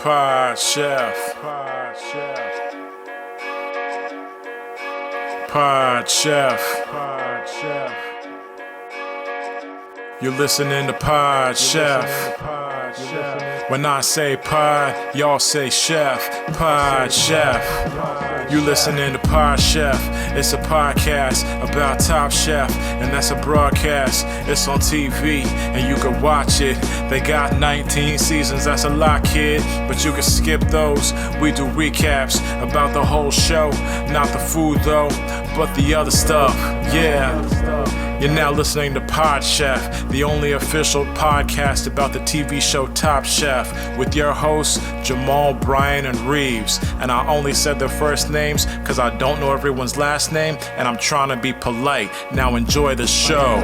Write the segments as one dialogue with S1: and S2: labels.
S1: Pod Chef. Pod Chef. Pod Chef. Pod Chef. You're listening to Pod Chef. When I say pod, y'all say chef. Pod Chef. You listening to Pod Chef. It's a podcast about Top Chef, and that's a broadcast. It's on TV, and you can watch it. They got 19 seasons, that's a lot, kid, but you can skip those. We do recaps about the whole show, not the food though, but the other stuff. Yeah. You're now listening to Pod Chef, the only official podcast about the TV show Top Chef, with your hosts, Jamal, Brian, and Reeves. And I only said their first names because I don't know everyone's last name, and I'm trying to be polite. Now enjoy the show.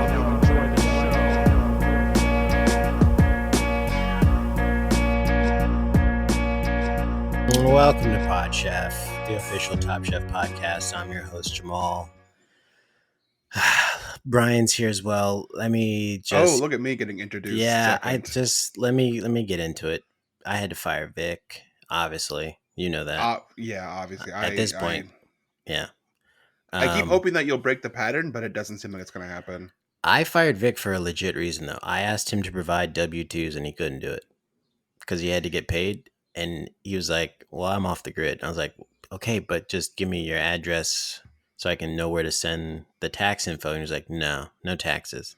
S2: Welcome to Pod Chef, the official Top Chef podcast. I'm your host, Jamal. Brian's here as well. Let me just...
S3: Oh, look at me getting introduced.
S2: Yeah,
S3: second.
S2: let me get into it. I had to fire Vic, obviously. You know that.
S3: Yeah, obviously.
S2: At this point, yeah.
S3: I keep hoping that you'll break the pattern, but it doesn't seem like it's going to happen.
S2: I fired Vic for a legit reason, though. I asked him to provide W-2s, and he couldn't do it because he had to get paid. And he was like, well, I'm off the grid. And I was like, okay, but just give me your address so I can know where to send the tax info. And he was like, no taxes.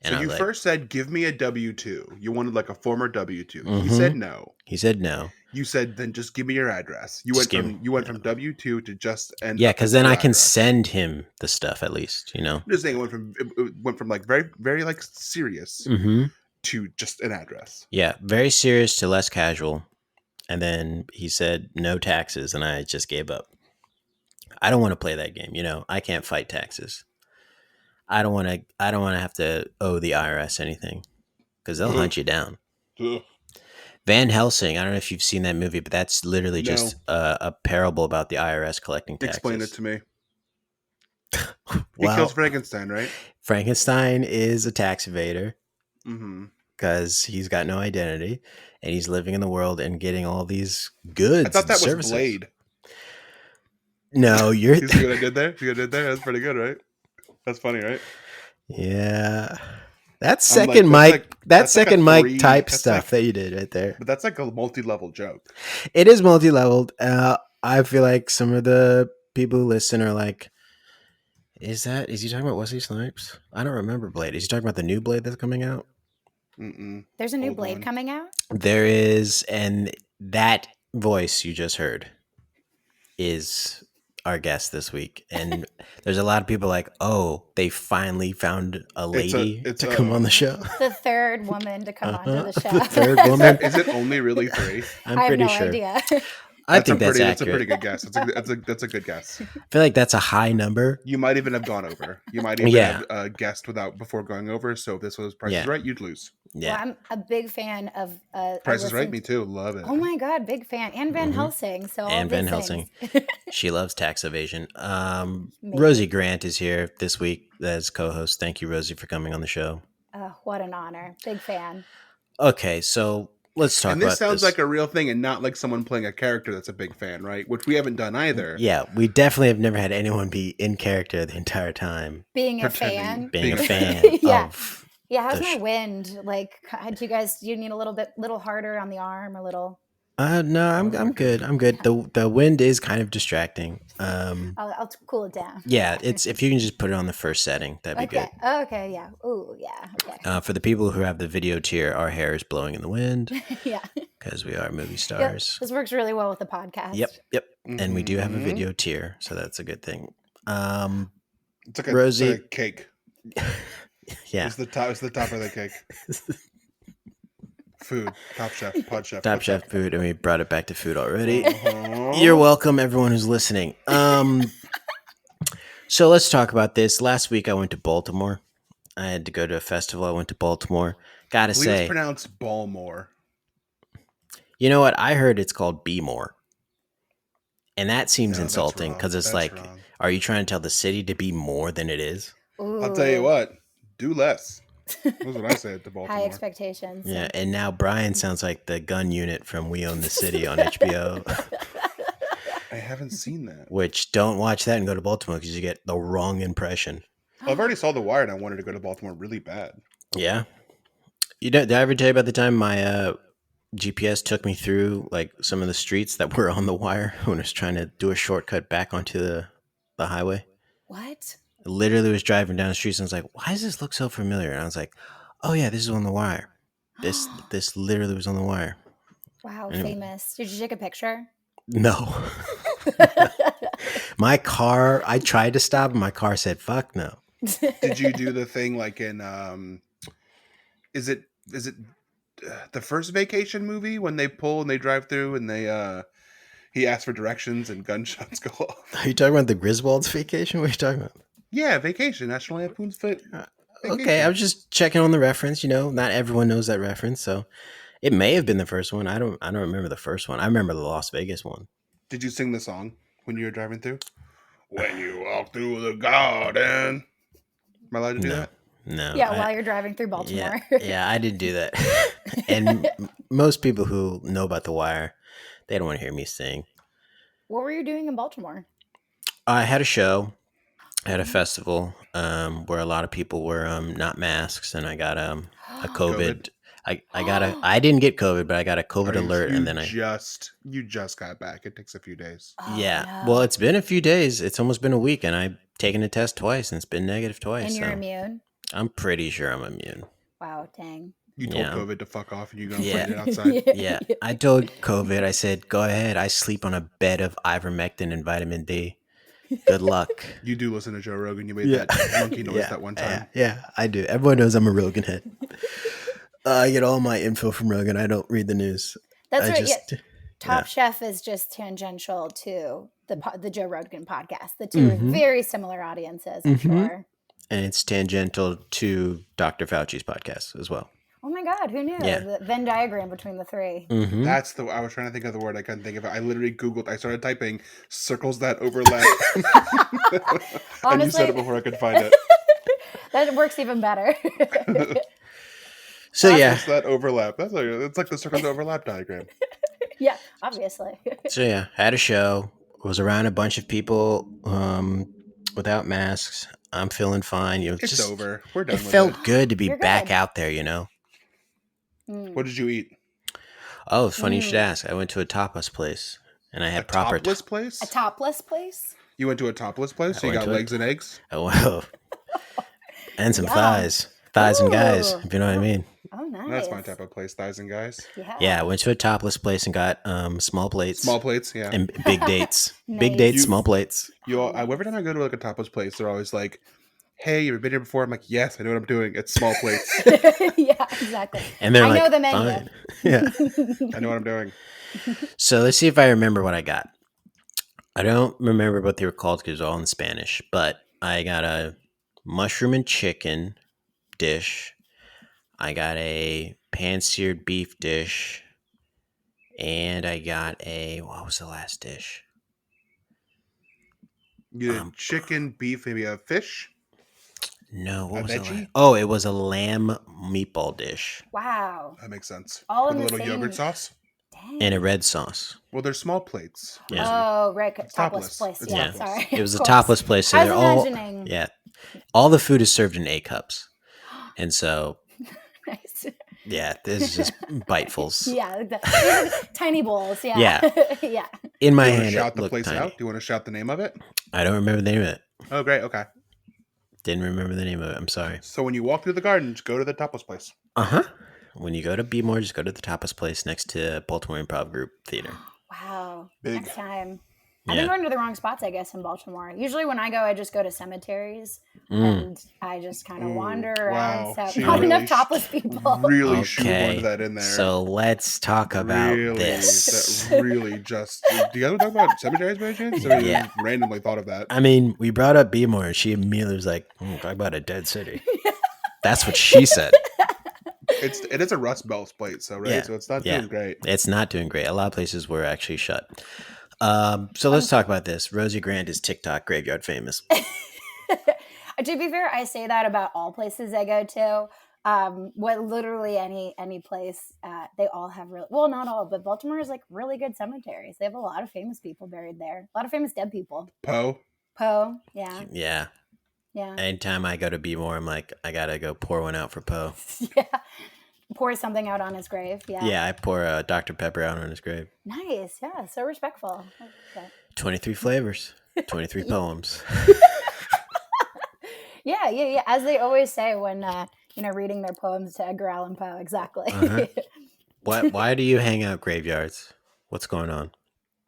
S2: And
S3: so you first said, give me a W-2. You wanted like a former W-2.
S2: Mm-hmm.
S3: He said no.
S2: He said no.
S3: You said, then just give me your address. You went from W-2 to just end.
S2: Yeah, because then I can send him the stuff at least, you know.
S3: I'm just saying it went from like very, very like serious to just an address.
S2: Yeah, very serious to less casual. And then he said no taxes, and I just gave up. I don't want to play that game, you know. I can't fight taxes. I don't want to have to owe the IRS anything because they'll hunt you down. Van Helsing, I don't know if you've seen that movie, but that's literally just a parable about the IRS collecting taxes.
S3: Explain it to me. He
S2: Well,
S3: kills Frankenstein, right?
S2: Frankenstein is a tax evader
S3: Mm-hmm.
S2: because he's got no identity and he's living in the world and getting all these goods.
S3: I thought that
S2: and
S3: was
S2: services.
S3: Blade.
S2: No, you're...
S3: You see what I did there? See what I did there? That's pretty good, right? That's funny, right?
S2: Yeah. That's second mic type stuff that you did right there.
S3: But that's like a multi-level joke.
S2: It is multi-leveled. I feel like some of the people who listen are like, is he talking about Wesley Snipes? I don't remember Blade. Is he talking about the new Blade that's coming out?
S3: Mm-mm.
S4: There's a new Blade coming out?
S2: There is, and that voice you just heard is our guest this week. And there's a lot of people like, oh, they finally found a lady to come on the show.
S4: The third woman to come onto the show.
S2: The third woman.
S3: Is it only really 3?
S2: I'm pretty sure.
S4: I have no idea.
S2: I think that's accurate.
S3: That's a pretty good guess. That's a good guess.
S2: I feel like that's a high number.
S3: You might even have gone over. You might even have guessed before going over. So if this was Price is Right, you'd lose.
S2: Yeah,
S4: well, I'm a big fan of
S3: Price is Right. Me too. Love it.
S4: Oh my god, big fan. And Van Helsing. So
S2: and Van Helsing. She loves tax evasion. Rosie Grant is here this week as co-host. Thank you, Rosie, for coming on the show.
S4: What an honor. Big fan.
S2: Okay, so let's talk about this.
S3: And this sounds like a real thing and not like someone playing a character that's a big fan, right? Which we haven't done either.
S2: Yeah, we definitely have never had anyone be in character the entire time.
S4: Being a fan.
S2: Being a fan
S4: Yeah.
S2: of...
S4: Yeah, how's my wind? Like, do you need a little harder on the arm, a little?
S2: No, I'm good. I'm good. The wind is kind of distracting.
S4: I'll cool it down.
S2: Yeah, it's if you can just put it on the first setting, that'd be good.
S4: Okay, yeah. Ooh, yeah. Okay.
S2: For the people who have the video tier, our hair is blowing in the wind.
S4: Yeah.
S2: Because we are movie stars.
S4: Yep. This works really well with the podcast.
S2: Yep. And we do have a video tier, so that's a good thing.
S3: It's like
S2: Rosie,
S3: it's like a cake.
S2: Yeah.
S3: It's the top of the cake. Food. Top Chef. Pod Chef.
S2: Top Chef food, and we brought it back to food already. You're welcome, everyone who's listening. So let's talk about this. Last week I went to Baltimore. I had to go to a festival. I went to Baltimore. Gotta say,
S3: it's pronounced Balmore.
S2: You know what? I heard it's called Be More. And that seems insulting because it's like, are you trying to tell the city to be more than it is?
S4: Ooh.
S3: I'll tell you what. Do less. That's what I said to Baltimore.
S4: High expectations.
S2: Yeah, and now Brian sounds like the gun unit from We Own the City on HBO.
S3: I haven't seen that.
S2: Which, don't watch that and go to Baltimore because you get the wrong impression.
S3: I've already saw The Wire and I wanted to go to Baltimore really bad.
S2: Yeah. Did I ever tell you about the time my GPS took me through like some of the streets that were on The Wire when I was trying to do a shortcut back onto the highway?
S4: What?
S2: I literally was driving down the streets and I was like, why does this look so familiar? And I was like, oh yeah, this is on The Wire. This literally was on The Wire.
S4: Wow,
S2: Anyway.
S4: famous. Did you take a picture?
S2: No. My car, I tried to stop and my car said, fuck no.
S3: Did you do the thing like in is it the first Vacation movie when they pull and they drive through and they he asks for directions and gunshots go off?
S2: Are you talking about the Griswold's Vacation? What are you talking about?
S3: Yeah, Vacation, National Lampoon's Vacation.
S2: Okay, I was just checking on the reference. Not everyone knows that reference, so it may have been the first one. I don't remember the first one. I remember the Las Vegas one.
S3: Did you sing the song when you were driving through? When you walk through the garden. Am I allowed to do that?
S2: No.
S4: Yeah, while you're driving through Baltimore.
S2: Yeah, I didn't do that. And most people who know about The Wire, they don't want to hear me sing.
S4: What were you doing in Baltimore?
S2: I had a show at a festival where a lot of people were not masks, and I got a COVID. I didn't get COVID, but I got a COVID alert, and then
S3: you just got back. It takes a few days.
S2: No. Well, it's been a few days. It's almost been a week, and I've taken a test twice, and it's been negative twice.
S4: And you're immune?
S2: I'm pretty sure I'm immune.
S4: Wow, dang.
S3: You told COVID to fuck off, and you're going to put it outside?
S2: Yeah, I told COVID, I said, go ahead. I sleep on a bed of ivermectin and vitamin D. Good luck.
S3: You do listen to Joe Rogan. You made that monkey noise that one time.
S2: Yeah, I do. Everyone knows I'm a Rogan head. I get all my info from Rogan. I don't read the news.
S4: That's right. Top Chef is just tangential to the Joe Rogan podcast. The two are very similar audiences, I'm sure.
S2: And it's tangential to Dr. Fauci's podcast as well.
S4: Oh my God, who knew?
S2: Yeah.
S4: The Venn diagram between the three.
S2: Mm-hmm.
S3: I was trying to think of the word. I couldn't think of it. I literally Googled. I started typing circles that overlap.
S4: Honestly,
S3: and you said it before I could find it.
S4: That works even better.
S2: So
S3: circles that overlap. It's like the circles that overlap diagram.
S4: Yeah, obviously.
S2: So yeah, had a show. Was around a bunch of people without masks. I'm feeling fine.
S3: It's over. We're done with it.
S2: It felt good to be
S4: You're
S2: back
S4: good.
S2: out there,
S3: What did you eat?
S2: Oh, it's funny you should ask. I went to a tapas place, and I had proper
S3: topless place.
S4: A topless place?
S3: You went to a topless place, so you got legs and eggs.
S2: Oh, wow. And some thighs and guys. If you know what I mean.
S4: Oh, nice.
S3: That's my type of place, thighs and guys.
S2: Yeah, I went to a topless place and got small plates.
S3: Small plates, yeah.
S2: And big dates.
S4: Nice.
S2: Big dates, small plates.
S3: Every time I go to like a topless place, they're always like, "Hey, you ever been here before?" I'm like, "Yes, I know what I'm doing. It's small plates."
S4: Yeah, exactly.
S2: And they're
S4: I
S2: like,
S4: know the menu.
S2: fine. Yeah.
S3: I know what I'm doing.
S2: So let's see if I remember what I got. I don't remember what they were called because it was all in Spanish, but I got a mushroom and chicken dish. I got a pan-seared beef dish. And I got what was the last dish?
S3: You did chicken, beef, maybe a fish?
S2: No, what
S3: a
S2: was
S3: veggie?
S2: it? Oh, it was a lamb meatball dish.
S4: Wow.
S3: That makes sense.
S4: All
S3: With
S4: in
S3: a
S4: the
S3: little
S4: same-
S3: yogurt sauce?
S4: Dang.
S2: And a red sauce.
S3: Well, they're small plates.
S2: Yeah.
S4: Oh, right.
S3: It's
S4: Topless
S3: topless.
S4: place.
S3: It's
S4: Yeah,
S3: topless.
S4: sorry.
S2: It was a
S4: Of course.
S2: topless place, so
S4: I
S2: they're
S4: was
S2: all
S4: imagining.
S2: yeah. All the food is served in A cups. And so
S4: Nice.
S2: yeah, this is just bitefuls.
S4: Yeah, these are tiny bowls. Yeah.
S2: Yeah.
S4: Yeah.
S2: In my
S3: Do you want
S2: hand,
S3: to shout
S2: it
S3: the
S2: looked
S3: place
S2: tiny.
S3: out? Do you want to shout the name of it?
S2: I don't remember the name of it.
S3: Oh, great. Okay.
S2: Didn't remember the name of it. I'm sorry.
S3: So when you walk through the garden, just go to the topless place.
S2: Uh-huh. When you go to Be More, just go to the tapas place next to Baltimore Improv Group Theater.
S4: Wow.
S3: Big.
S4: Next time. I've
S2: Yeah.
S4: been going to the wrong spots, I guess, in Baltimore. Usually when I go, I just go to cemeteries and I just kind of wander around.
S3: wow.
S4: So
S3: She
S4: not
S3: really
S4: enough topless people.
S3: Really
S2: Okay.
S3: shoehorned that in there.
S2: So let's talk about
S3: really,
S2: this.
S3: That really just. Do you guys talk about cemeteries by any chance? Or you
S2: Yeah.
S3: just randomly thought of that?
S2: I mean, we brought up Be More, and she immediately was like, talk about a dead city. That's what she said.
S3: It is a Rust Belt plate, so right,
S2: Yeah.
S3: so it's not
S2: Yeah.
S3: doing great.
S2: It's not doing great. A lot of places were actually shut. So let's talk about this. Rosie Grant is TikTok graveyard famous.
S4: To be fair, I say that about all places I go to. What literally any place, they all have well, not all, but Baltimore is like really good cemeteries. They have a lot of famous people buried there. A lot of famous dead people.
S3: Poe.
S4: Yeah.
S2: Yeah.
S4: Yeah.
S2: Anytime I go to Bmore, I'm like, I gotta go pour one out for Poe.
S4: Yeah. Pour something out on his grave. Yeah.
S2: Yeah, I pour Dr. Pepper out on his grave.
S4: Nice. Yeah. So respectful. Okay.
S2: 23 flavors, 23 poems.
S4: Yeah. As they always say when reading their poems to Edgar Allan Poe. Exactly.
S2: Uh-huh. Why do you hang out graveyards? What's going on?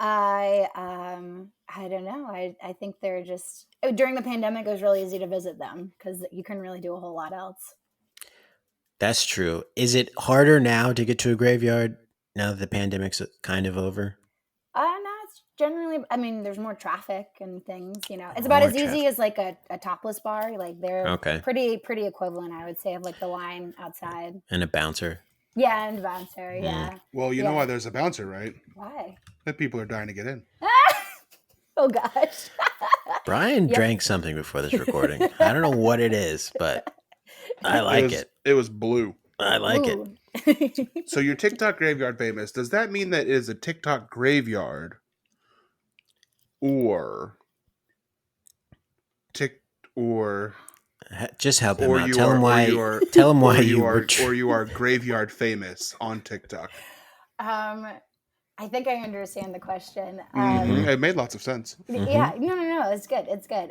S4: I don't know. I think they're just during the pandemic it was really easy to visit them because you couldn't really do a whole lot else.
S2: That's true. Is it harder now to get to a graveyard now that the pandemic's kind of over?
S4: No, it's generally. I mean, there's more traffic and things. It's about
S2: More
S4: as easy as like a topless bar. Like they're
S2: Okay.
S4: pretty equivalent, I would say, of like the line outside.
S2: And a bouncer.
S4: Yeah, and bouncer. Yeah.
S3: Well, you know why there's a bouncer, right?
S4: Why?
S3: That people are dying to get in.
S4: Oh gosh.
S2: Brian drank something before this recording. I don't know what it is, but I like it.
S3: It was blue.
S2: I like it.
S3: So your TikTok graveyard famous. Does that mean that it is a TikTok graveyard or
S2: Just help him
S3: or
S2: out.
S3: you
S2: Tell
S3: are-
S2: him
S3: or
S2: why.
S3: you are-
S2: Tell him why
S3: or
S2: you
S3: you are
S2: were.
S3: or you are graveyard famous on TikTok?
S4: I think I understand the question.
S3: It made lots of sense.
S4: Yeah, no, it's good. It's good.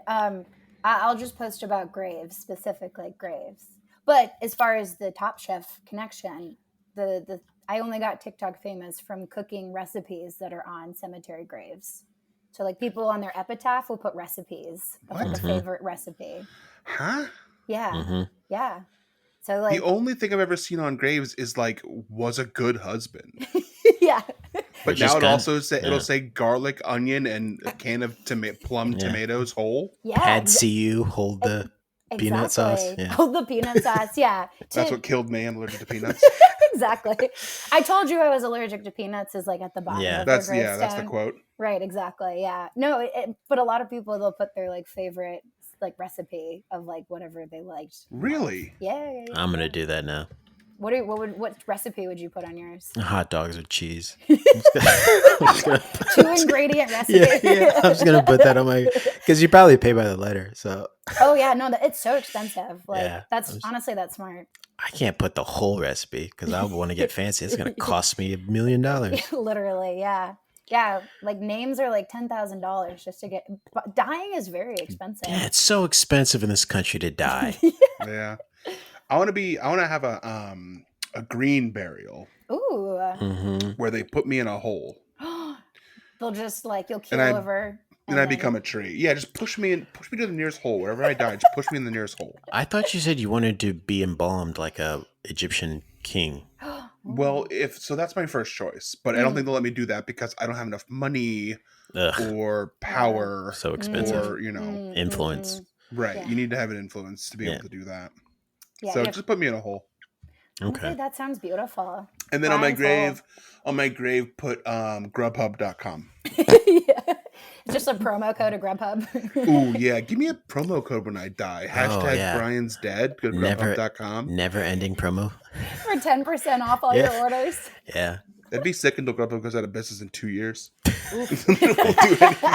S4: I'll just post about graves, specifically graves. But as far as the Top Chef connection, I only got TikTok famous from cooking recipes that are on cemetery graves. So like people on their epitaph will put recipes of like a favorite recipe.
S3: Huh?
S4: Yeah, yeah. So like
S3: The only thing I've ever seen on graves is like was a good husband.
S4: yeah.
S3: But
S2: Just
S3: now
S2: kinda-
S3: it'll say garlic, onion, and a can of plum tomatoes whole.
S4: Yeah.
S2: Pad CU, hold the peanut sauce.
S4: Exactly.
S2: Yeah.
S4: Oh, the peanut sauce. Yeah.
S3: That's what killed me. I'm allergic to peanuts.
S4: Exactly. I told you I was allergic to peanuts is like at the bottom
S2: Yeah.
S4: of their
S3: That's the
S4: gravestone.
S3: quote.
S4: Right, exactly. Yeah. No, but a lot of people they'll put their like favorite like recipe of like whatever they liked.
S3: Really?
S4: Yeah.
S2: I'm gonna do that now.
S4: What recipe would you put on yours?
S2: Hot dogs with cheese.
S4: 2-ingredient recipe.
S2: Yeah. I'm just gonna put that on my because you probably pay by the letter, so
S4: Oh yeah, no, it's so expensive. Like
S2: Yeah,
S4: honestly that's smart.
S2: I can't put the whole recipe because I want to get fancy. It's gonna cost me $1 million.
S4: Literally, yeah. Yeah, like names are like $10,000 just to get. But dying is very expensive.
S2: Yeah, it's so expensive in this country to die.
S3: Yeah. I want to have a green burial
S4: Ooh.
S2: Mm-hmm.
S3: where they put me in a hole
S4: They'll just like you'll keel
S3: And
S4: over.
S3: and I become a tree. Yeah, just push me to the nearest hole. Wherever I die, just push me in the nearest hole.
S2: I thought you said you wanted to be embalmed like a Egyptian king.
S3: Well, that's my first choice, but I don't think they'll let me do that because I don't have enough money
S2: Ugh,
S3: or power
S2: so expensive.
S3: or
S2: Influence.
S3: right.
S4: Yeah.
S3: You need to have an influence to be
S2: Yeah.
S3: able to do that.
S4: Yeah,
S3: So
S4: yeah.
S3: just put me in a hole,
S2: Okay.
S4: That sounds beautiful.
S3: and then on my
S4: Brian's
S3: grave, put Grubhub.com.
S4: Yeah. It's just a promo code of Grubhub.
S3: Ooh, yeah. Give me a promo code when I die. Hashtag
S2: yeah.
S3: Brian's dead. Go to
S2: Never-
S3: Grubhub.com.
S2: Never ending promo.
S4: For 10% off all your orders.
S2: Yeah.
S3: That'd be sick until Grubhub goes out of business in 2 years.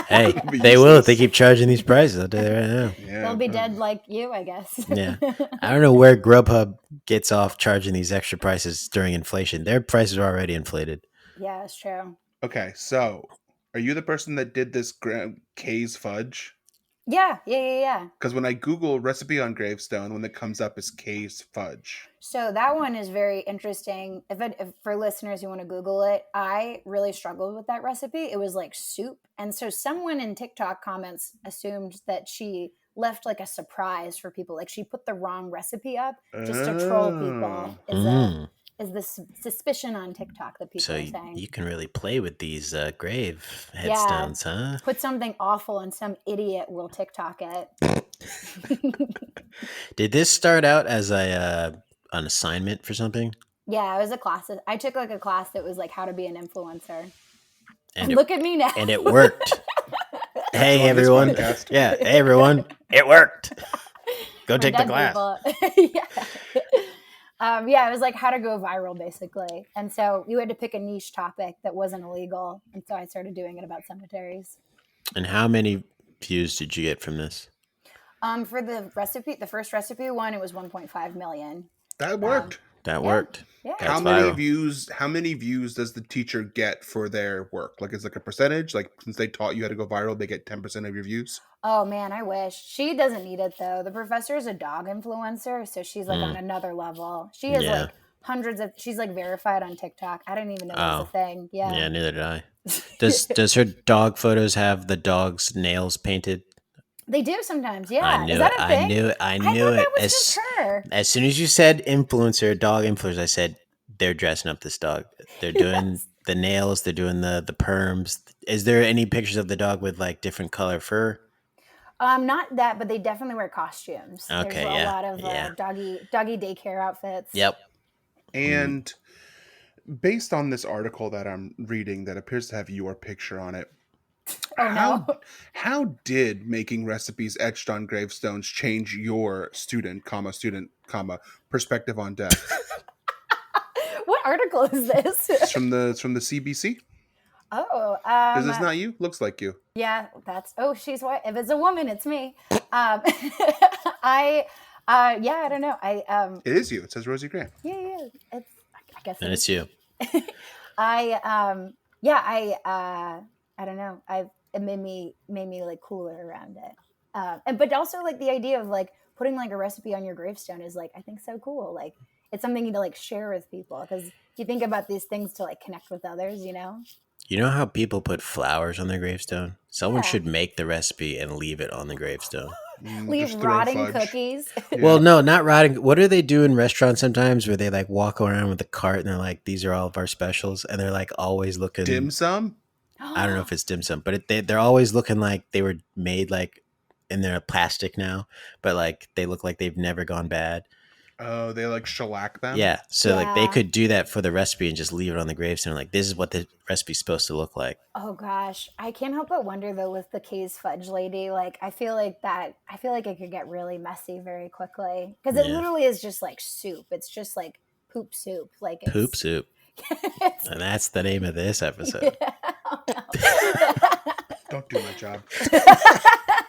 S2: Hey,
S3: It'll be
S2: they will if they
S3: useless.
S2: keep charging these prices. I'll tell you right now.
S3: Yeah.
S4: They'll be dead like you, I guess.
S2: Yeah. I don't know where Grubhub gets off charging these extra prices during inflation. Their prices are already inflated.
S4: Yeah, it's true.
S3: Okay, so are you the person that did this K's fudge?
S4: Yeah.
S3: Because when I Google recipe on gravestone, one that comes up is K's fudge.
S4: So that one is very interesting. If for listeners who want to Google it, I really struggled with that recipe. It was like soup. And so someone in TikTok comments assumed that she left like a surprise for people. Like she put the wrong recipe up just to troll people is the suspicion on TikTok that people
S2: So
S4: are saying.
S2: you can really play with these grave headstones, huh?
S4: Put something awful and some idiot will TikTok it.
S2: Did this start out as an assignment for something?
S4: Yeah, it was a class. I took like a class that was like how to be an influencer.
S2: And
S4: Look at me now.
S2: and it worked. Hey
S3: on this
S2: everyone.
S3: podcast.
S2: Yeah, hey everyone. It worked. Go
S4: For
S2: take the
S4: dead
S2: class.
S4: people. Yeah. Yeah, it was like how to go viral, basically. And so you had to pick a niche topic that wasn't illegal. And so I started doing it about cemeteries.
S2: And how many views did you get from this?
S4: For the recipe, the first recipe one, it was 1.5 million.
S3: That worked.
S2: That
S4: Yeah.
S2: worked.
S4: Yeah.
S2: That's
S3: How many
S2: viral.
S3: views? How many views does the teacher get for their work? Like, it's like a percentage. Like, since they taught you how to go viral, they get 10% of your views.
S4: Oh man, I wish. She doesn't need it though. The professor is a dog influencer, so she's like on another level. She has
S2: Yeah.
S4: like hundreds of. She's like verified on TikTok. I didn't even know it was
S2: Oh.
S4: a thing. Yeah.
S2: Yeah, neither did I. Does her dog photos have the dog's nails painted?
S4: They do sometimes. Yeah.
S2: I knew
S4: Is that
S2: it.
S4: a thing?
S2: I knew it.
S4: I
S2: knew
S4: thought
S2: it.
S4: that was just her.
S2: As soon as you said influencer, dog influencer, I said they're dressing up this dog. They're doing
S4: Yes.
S2: the nails. They're doing the perms. Is there any pictures of the dog with like different color fur?
S4: Not that, but they definitely wear costumes.
S2: Okay,
S4: There's
S2: yeah,
S4: a lot of
S2: yeah.
S4: doggy daycare outfits.
S2: Yep.
S3: And based on this article that I'm reading that appears to have your picture on it,
S4: Oh no.
S3: how did making recipes etched on gravestones change your student, perspective on death?
S4: What article is this?
S3: It's from the CBC.
S4: Oh,
S3: Is this not you? Looks like you.
S4: yeah, she's white. If it's a woman, it's me. I don't know.
S3: It is you. It says Rosie Grant.
S4: Yeah, I guess
S2: And it's you.
S4: I don't know. It made me like cooler around it. But also like the idea of like putting like a recipe on your gravestone is like, I think so cool. Like it's something you to like share with people because you think about these things to like connect with others, you know?
S2: You know how people put flowers on their gravestone? Someone
S4: Yeah.
S2: should make the recipe and leave it on the gravestone.
S4: Leave
S3: Just throw
S4: rotting
S3: fudge.
S4: cookies.
S3: Yeah.
S2: Well, no, not rotting. What do they do in restaurants sometimes where they like walk around with a cart and they're like, these are all of our specials. And they're like always looking.
S3: Dim sum?
S2: I don't know if it's dim sum, but they're always looking like they were made like in their plastic now, but like they look like they've never gone bad.
S3: Oh, they like shellac them?
S2: Yeah. So like they
S4: Yeah.
S2: could do that for the recipe and just leave it on the gravestone. Like this is what the recipe's supposed to look like.
S4: Oh gosh, I can't help but wonder though with the Kay's fudge lady. Like I feel like it could get really messy very quickly because it
S2: Yeah.
S4: literally is just like soup. It's just like poop soup. Like it's,
S2: Poop soup.
S4: it's-
S2: And that's the name of this episode.
S3: Don't do my job.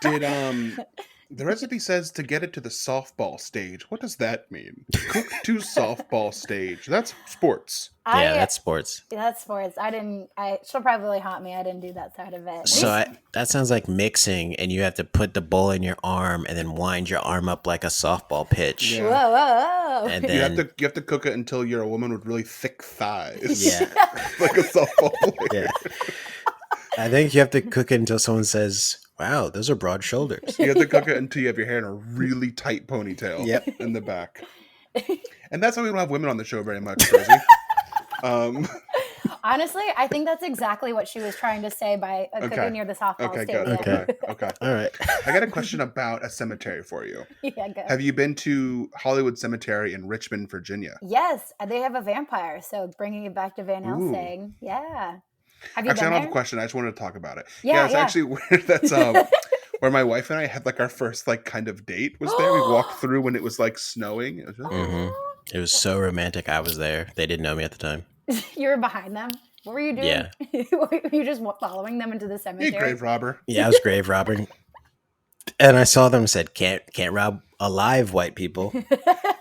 S3: Did the recipe says to get it to the softball stage. What does that mean? Cook to softball stage. That's sports.
S2: Yeah, that's sports.
S4: That's sports. She'll probably haunt me. I didn't do that side of it.
S2: So that sounds like mixing, and you have to put the bowl in your arm and then wind your arm up like a softball pitch.
S3: Yeah.
S4: Whoa.
S2: And
S3: You
S2: then
S3: have to cook it until you're a woman with really thick thighs.
S2: yeah,
S3: Like a softball player.
S2: yeah. I think you have to cook it until someone says, "Wow, those are broad shoulders."
S3: You have to cook it until you have your hair in a really tight ponytail
S2: Yep.
S3: in the back. And that's why we don't have women on the show very much, Rosie.
S4: Honestly, I think that's exactly what she was trying to say by cooking near the softball
S3: Okay,
S4: stadium.
S3: good. Okay.
S2: All right.
S3: I got a question about a cemetery for you.
S4: Yeah, good.
S3: Have you been to Hollywood Cemetery in Richmond, Virginia?
S4: Yes, they have a vampire. So bringing it back to Van Helsing. Yeah. Have you
S3: Actually, I
S4: been
S3: don't have
S4: there?
S3: a question. I just wanted to talk about it.
S4: Yeah,
S3: it's
S4: yeah.
S3: actually weird. That's where my wife and I had like our first like kind of date was there. We walked through when it was like snowing. It was really
S2: Mhm. It was so romantic. I was there. They didn't know me at the time.
S4: You were behind them. What were you doing?
S2: Yeah.
S4: Were you just following them into the
S3: Hey,
S4: cemetery?
S3: grave robber.
S2: Yeah, I was grave robbing, and I saw them and said, "Can't rob alive white people."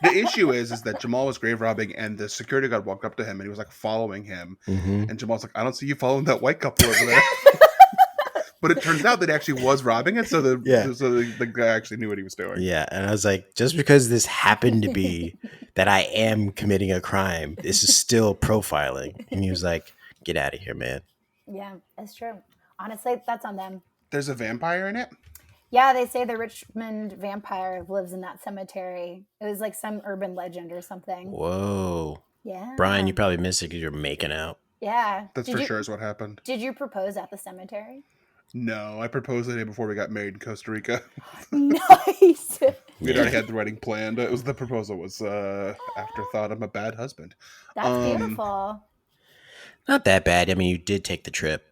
S3: The issue is that Jamal was grave robbing, and the security guard walked up to him and he was like following him.
S2: Mhm.
S3: And Jamal's like, "I don't see you following that white couple over there." But it turns out that he actually was robbing it, so the guy actually knew what he was doing.
S2: Yeah, and I was like, just because this happened to be that I am committing a crime, this is still profiling. And he was like, "Get out of here, man."
S4: Yeah, that's true. Honestly, that's on them.
S3: There's a vampire in it.
S4: Yeah, they say the Richmond vampire lives in that cemetery. It was like some urban legend or something.
S2: Whoa,
S4: Yeah.
S2: Brian, you probably missed it because you're making out.
S4: Yeah.
S3: That's for sure is what happened.
S4: Did you propose at the cemetery?
S3: No, I proposed the day before we got married in Costa Rica.
S4: Nice.
S3: We'd already had the wedding planned. It was the proposal was afterthought. I'm a bad husband.
S4: That's beautiful.
S2: Not that bad. I mean, you did take the trip.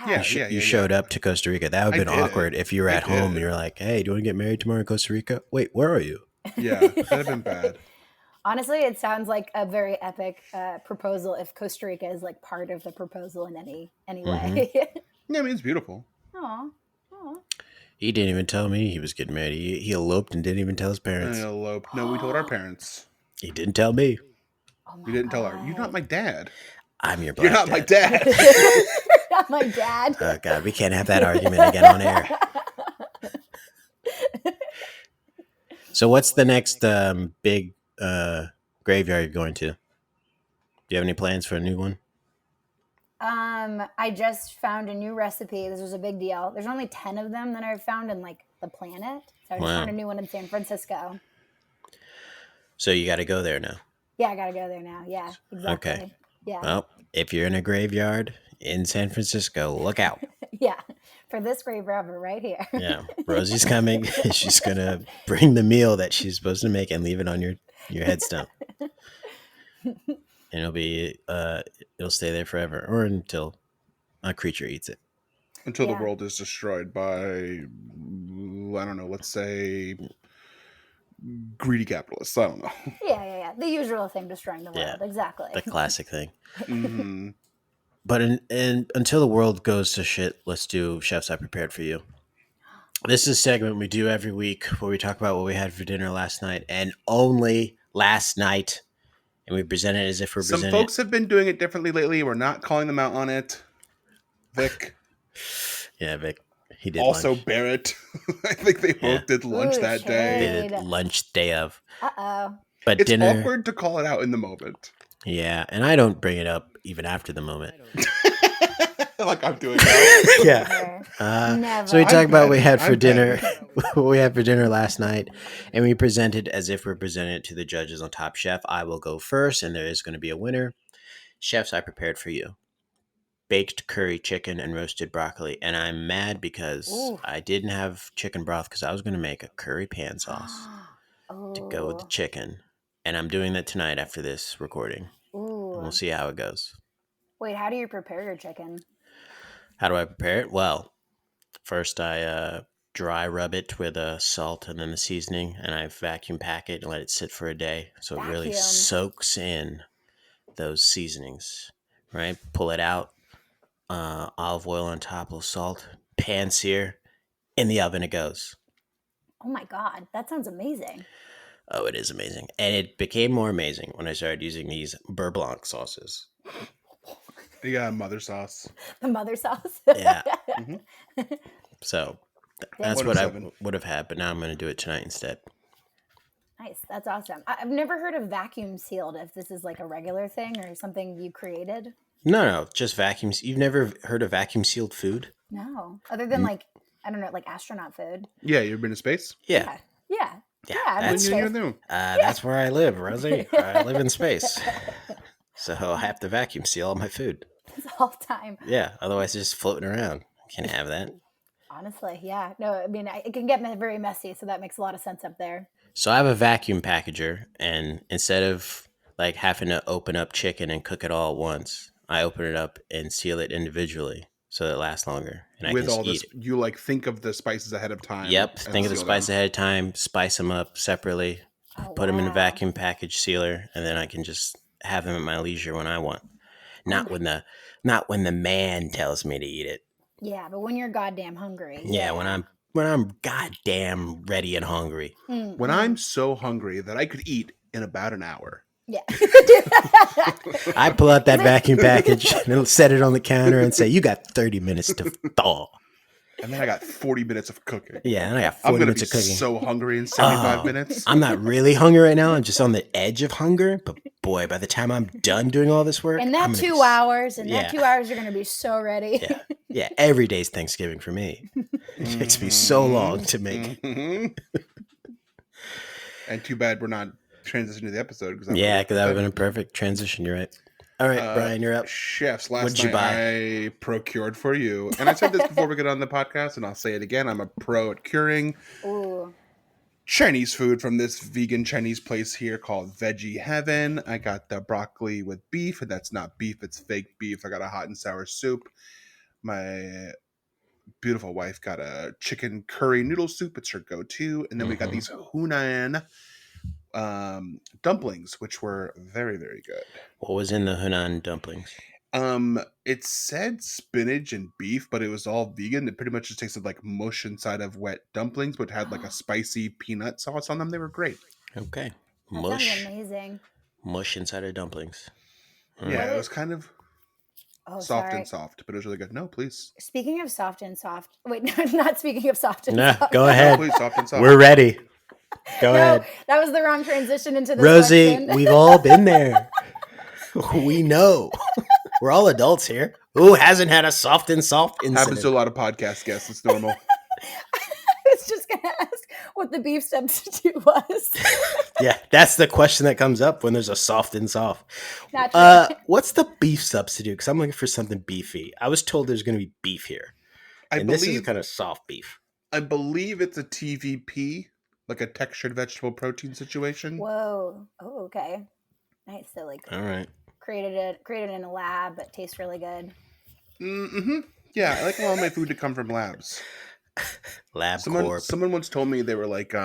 S3: Yeah.
S2: You showed up to Costa Rica. That would have been
S3: I did.
S2: awkward if you were at home and you're like, "Hey, do you want to get married tomorrow in Costa Rica?" Wait, where are you?
S3: Yeah, that'd have been bad.
S4: Honestly, it sounds like a very epic proposal if Costa Rica is like part of the proposal in any way.
S3: Yeah, I mean, it's beautiful.
S4: Aw. Aw.
S2: He didn't even tell me he was getting married. He eloped and didn't even tell his parents.
S3: Elope. No, we told our parents.
S2: He didn't tell me.
S4: Oh my
S3: We didn't tell her.
S4: God.
S3: You're not my dad.
S2: I'm your
S3: You're
S2: black
S3: not my
S2: dad.
S3: dad.
S4: Not my dad.
S2: Oh God, we can't have that argument again on air. So what's the next big graveyard you're going to? Do you have any plans for a new one?
S4: I just found a new recipe. This was a big deal. There's only 10 of them that I've found in like the planet. So I just
S2: Wow.
S4: found a new one in San Francisco.
S2: So you got to go there now.
S4: Yeah, I gotta go there now. Yeah, exactly.
S2: Okay.
S4: Yeah.
S2: Well, if you're in a graveyard in San Francisco, look out.
S4: Yeah. For this grave robber right here.
S2: Yeah, Rosie's coming. She's gonna bring the meal that she's supposed to make and leave it on your headstone. And it'll stay there forever, or until a creature eats it.
S3: Until
S4: Yeah.
S3: the world is destroyed by, I don't know, let's say greedy capitalists. I don't know.
S4: Yeah. The usual thing, destroying the world.
S2: Yeah.
S4: Exactly.
S2: The classic thing.
S3: hmm
S2: But until the world goes to shit, let's do Chefs I Prepared for You. This is a segment we do every week where we talk about what we had for dinner last night, and only last night. And we present it as if we're
S3: Some
S2: presenting
S3: folks have been doing it differently lately. We're not calling them out on it. Vic.
S2: Yeah, Vic. He did
S3: Also
S2: lunch.
S3: Barrett. I think they both did lunch
S4: Ooh,
S3: that
S2: They
S3: day.
S2: did lunch day of.
S4: Uh-oh.
S2: But
S3: It's
S2: dinner.
S3: awkward to call it out in the moment.
S2: Yeah, and I don't bring it up even after the moment.
S3: Like I'm doing now.
S2: Yeah.
S4: Never.
S2: So we talked about what we had for
S3: I'm
S2: dinner, what we had for dinner last night, and we presented as if we're presenting it to the judges on Top Chef. I will go first, and there is going to be a winner. Chefs I Prepared for You: baked curry chicken and roasted broccoli. And I'm mad because
S4: Ooh.
S2: I didn't have chicken broth because I was going to make a curry pan sauce to go with the chicken, and I'm doing that tonight after this recording.
S4: Ooh.
S2: We'll see how it goes.
S4: Wait, how do you prepare your chicken?
S2: How do I prepare it? Well, first I dry rub it with salt and then the seasoning, and I vacuum pack it and let it sit for a day so it really
S4: Vacuum.
S2: soaks in those seasonings, right? Pull it out, olive oil on top, a little salt, pan sear, in the oven it goes.
S4: Oh my God, that sounds amazing.
S2: Oh, it is amazing. And it became more amazing when I started using these beurre blanc sauces.
S3: Yeah, mother sauce.
S4: The mother sauce.
S2: Yeah.
S3: Mhm.
S2: So that's
S3: One
S2: what
S3: of
S2: I
S3: seven.
S2: would have had, but now I'm going to do it tonight instead.
S4: Nice. That's awesome. I've never heard of vacuum sealed, if this is like a regular thing or something you created.
S2: No, just vacuums. You've never heard of vacuum sealed food?
S4: No. Other than like, I don't know, like astronaut food.
S3: Yeah, you ever been to space?
S2: Yeah.
S4: Yeah.
S2: Yeah,
S4: I've
S2: that's-
S4: been
S3: When you're
S4: safe.
S3: new.
S2: That's where I live, Rosie. I live in space. So I have to vacuum seal all my food.
S4: It's all time.
S2: Yeah, otherwise it's just floating around. Can't have that.
S4: Honestly, yeah. No, I mean, it can get very messy, so that makes a lot of sense up there.
S2: So I have a vacuum packager, and instead of like having to open up chicken and cook it all at once, I open it up and seal it individually so that it lasts longer. And I
S3: With
S2: can
S3: all
S2: eat
S3: this, you like think of the spices ahead of time.
S2: Yep.
S3: and
S2: Think of the
S3: seal
S2: spice
S3: them.
S2: ahead of time, spice them up separately,
S4: Oh,
S2: put them in a
S4: wow.
S2: vacuum package sealer, and then I can just have them at my leisure when I want. Not when the man tells me to eat it.
S4: Yeah, but when you're goddamn hungry.
S2: Yeah, when I'm goddamn ready and hungry.
S4: Mm,
S3: When
S4: mm.
S3: I'm so hungry that I could eat in about an hour.
S4: Yeah.
S2: I pull out that vacuum package and set it on the counter and say, "You got 30 minutes to thaw."
S3: And then I got 40 minutes of cooking.
S2: Yeah, and I got
S3: I'm
S2: 40
S3: going to
S2: minutes
S3: be
S2: of cooking.
S3: so hungry in 75
S2: Oh,
S3: minutes.
S2: I'm not really hungry right now. I'm just on the edge of hunger. But boy, by the time I'm done doing all this work,
S4: In that
S2: I'm gonna be
S4: 2 hours,
S2: yeah.
S4: you're going to be so ready.
S2: Yeah. Yeah, every day's Thanksgiving for me. It takes me so long to make.
S3: Mhm. And too bad we're not transitioning to the episode.
S2: Yeah, because that would have been a perfect transition. You're right. All right, Brian, you're up.
S3: Chefs, last
S2: What'd you
S3: night
S2: buy?
S3: I procured for you. And I said this before we get on the podcast, and I'll say it again. I'm a pro at curing
S4: Ooh.
S3: Chinese food from this vegan Chinese place here called Veggie Heaven. I got the broccoli with beef, and that's not beef, it's fake beef. I got a hot and sour soup. My beautiful wife got a chicken curry noodle soup. It's her go-to. And then we got these Hunan dumplings, which were very, very good.
S2: What was in the Hunan dumplings?
S3: It said spinach and beef, but it was all vegan. It pretty much just tasted like mush inside of wet dumplings, but had like a spicy peanut sauce on them. They were great.
S2: Okay.
S4: That sounds amazing.
S2: Mush inside of dumplings.
S3: Yeah, it was kind of soft
S4: sorry.
S3: and soft, but it was really good. No, please.
S4: Speaking of soft and soft. Wait, not speaking of soft and
S2: No,
S4: soft.
S2: go
S3: No,
S2: ahead.
S3: please, soft and soft.
S2: We're ready. Go ahead.
S4: That was the wrong transition into this
S2: Rosie,
S4: question.
S2: we've all been there. We know. We're all adults here. Who hasn't had a soft and soft incident?
S3: Happens to a lot of podcast guests. It's normal.
S4: I was just going to ask what the beef substitute was.
S2: Yeah, that's the question that comes up when there's a soft and soft.
S4: Naturally.
S2: What's the beef substitute? Because I'm looking for something beefy. I was told there's going to be beef here. This is kind of soft beef.
S3: I believe it's a TVP, like a textured vegetable protein situation.
S4: Whoa. Oh, okay. Nice. So like
S2: All right.
S4: created it in a lab, but tastes really good.
S3: Mm-hmm. Yeah, I like a lot of my food to come from labs. Someone once told me they were like,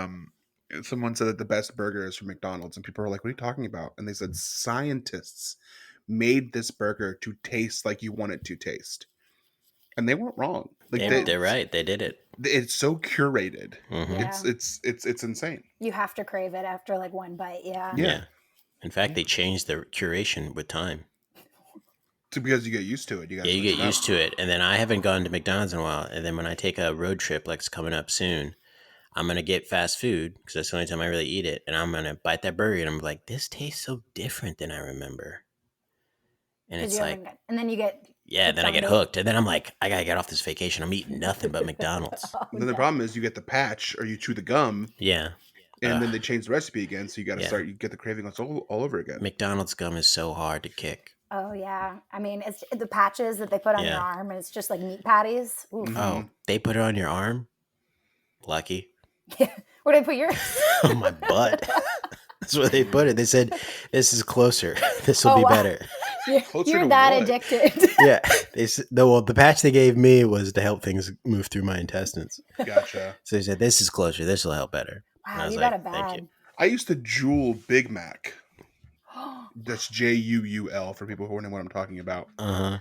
S3: someone said that the best burger is from McDonald's, and people were like, "What are you talking about?" And they said scientists made this burger to taste like you want it to taste, and they weren't wrong. Like
S2: They're right. They did it.
S3: It's so curated.
S2: Mm-hmm.
S4: Yeah.
S3: It's insane.
S4: You have to crave it after like one bite. Yeah.
S2: Yeah. In fact, they changed the curation with time.
S3: Because you get used to it. You
S2: get used to it. And then I haven't gone to McDonald's in a while. And then when I take a road trip, like it's coming up soon, I'm going to get fast food because that's the only time I really eat it. And I'm going to bite that burger and I'm like, this tastes so different than I remember. And it's like,
S4: and then you get,
S2: yeah, then I get hooked. And then I'm like, I got to get off this vacation. I'm eating nothing but McDonald's.
S3: Then the problem is you get the patch or you chew the gum.
S2: Yeah.
S3: And then they change the recipe again. So you got to you get the craving all over again.
S2: McDonald's gum is so hard to kick.
S4: Oh, yeah. I mean, it's the patches that they put on your arm, and it's just like meat patties. Oof.
S2: Oh, they put it on your arm? Lucky.
S4: Yeah. Where did they put yours?
S2: On my butt. That's where they put it. They said, this is closer. This will be better.
S4: You're that addicted.
S2: Yeah. The patch they gave me was to help things move through my intestines.
S3: Gotcha.
S2: So they said, this is closer. This will help better.
S4: Wow, you got it bad.
S2: Thank you.
S3: I used to Jewel Big Mac. That's JUUL for people who don't know what I'm talking about.
S2: Uh-huh.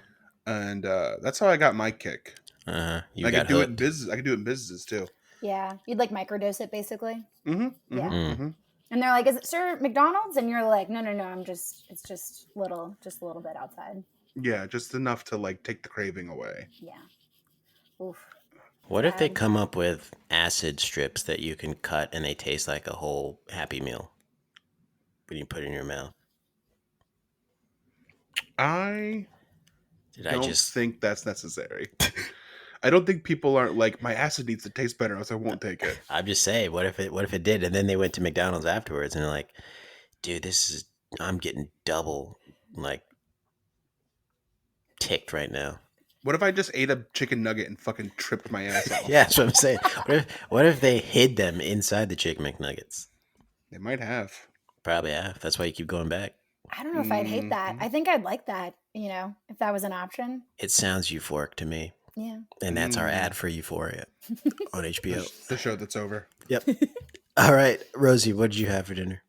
S3: And that's how I got my kick.
S2: Uh-huh.
S3: I could do it in business. I could do it in businesses too.
S4: Yeah, you'd like microdose it basically.
S3: Mm-hmm.
S4: Yeah.
S3: Mm-hmm.
S4: And they're like, "Is it Sir McDonald's?" And you're like, "No. It's just a little bit outside."
S3: Yeah, just enough to like take the craving away.
S4: Yeah. Oof.
S2: What if they come up with acid strips that you can cut and they taste like a whole Happy Meal when you put it in your mouth?
S3: I think that's necessary. I don't think people aren't like, my acid needs to taste better, else I won't take it.
S2: I'm just saying, what if it did? And then they went to McDonald's afterwards and they're like, dude, I'm getting double like ticked right now.
S3: What if I just ate a chicken nugget and fucking tripped my ass off?
S2: Yeah, that's what I'm saying. What if they hid them inside the Chicken McNuggets?
S3: They might have.
S2: Probably have. That's why you keep going back.
S4: I don't know if I'd hate that. I think I'd like that, if that was an option.
S2: It sounds euphoric to me.
S4: Yeah.
S2: And that's our ad for Euphoria on HBO.
S3: The show that's over.
S2: Yep. All right, Rosie, what did you have for dinner?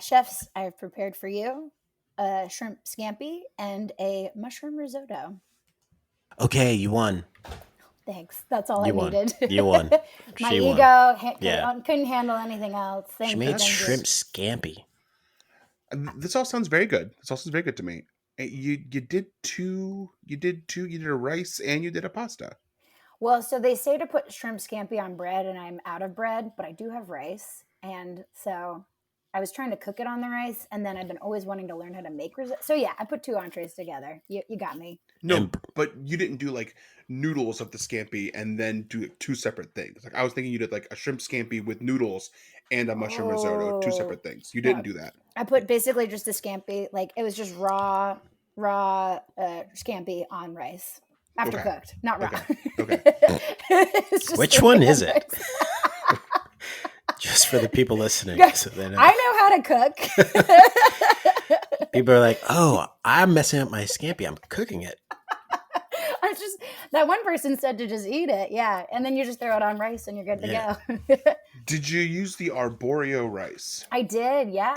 S4: Chefs, I've prepared for you a shrimp scampi and a mushroom risotto.
S2: Okay, you won.
S4: Thanks. That's all I needed.
S2: You won.
S4: My
S2: She
S4: ego
S2: won.
S4: couldn't handle anything else.
S2: She made shrimp scampi.
S3: This all sounds very good. This all sounds very good to me. You did a rice and you did a pasta.
S4: Well, so they say to put shrimp scampi on bread, and I'm out of bread, but I do have rice. And so I was trying to cook it on the rice, and then I've been always wanting to learn how to make risotto. So yeah, I put two entrees together. You got me.
S3: No, but you didn't do like noodles of the scampi and then do two separate things. Like I was thinking you did like a shrimp scampi with noodles and a mushroom risotto, two separate things. You didn't do that.
S4: I put basically just a scampi, like it was just raw scampi on rice after cooked, not raw.
S3: Okay.
S2: Which one is it? Just for the people listening. So they know.
S4: I know how to cook.
S2: People are like, oh, I'm messing up my scampi. I'm cooking it.
S4: I was just that one person said to just eat it, yeah, and then you just throw it on rice and you're good to
S2: Yeah.
S4: go.
S3: Did you use the arborio rice?
S4: I did, yeah,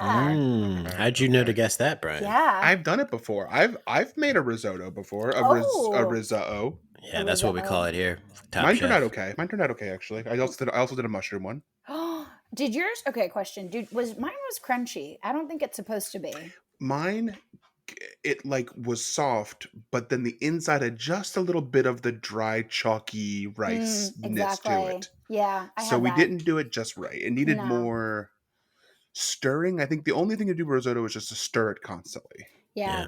S2: How'd you know to guess that, Brian?
S4: yeah.
S3: I've done it before. I've made a risotto before. A
S4: Oh.
S3: risotto.
S2: Yeah, that's what we call it here. Top
S3: Mine
S2: chef.
S3: turned out okay. Mine turned out okay, actually. I also did a mushroom one.
S4: Did yours? Okay, question. Was mine crunchy? I don't think it's supposed to be.
S3: Mine, it like was soft, but then the inside had just a little bit of the dry, chalky rice
S4: Exactly.
S3: to it.
S4: Yeah,
S3: So we didn't do it just right. It needed
S4: No.
S3: more stirring. I think the only thing to do with risotto is just to stir it constantly.
S4: Yeah.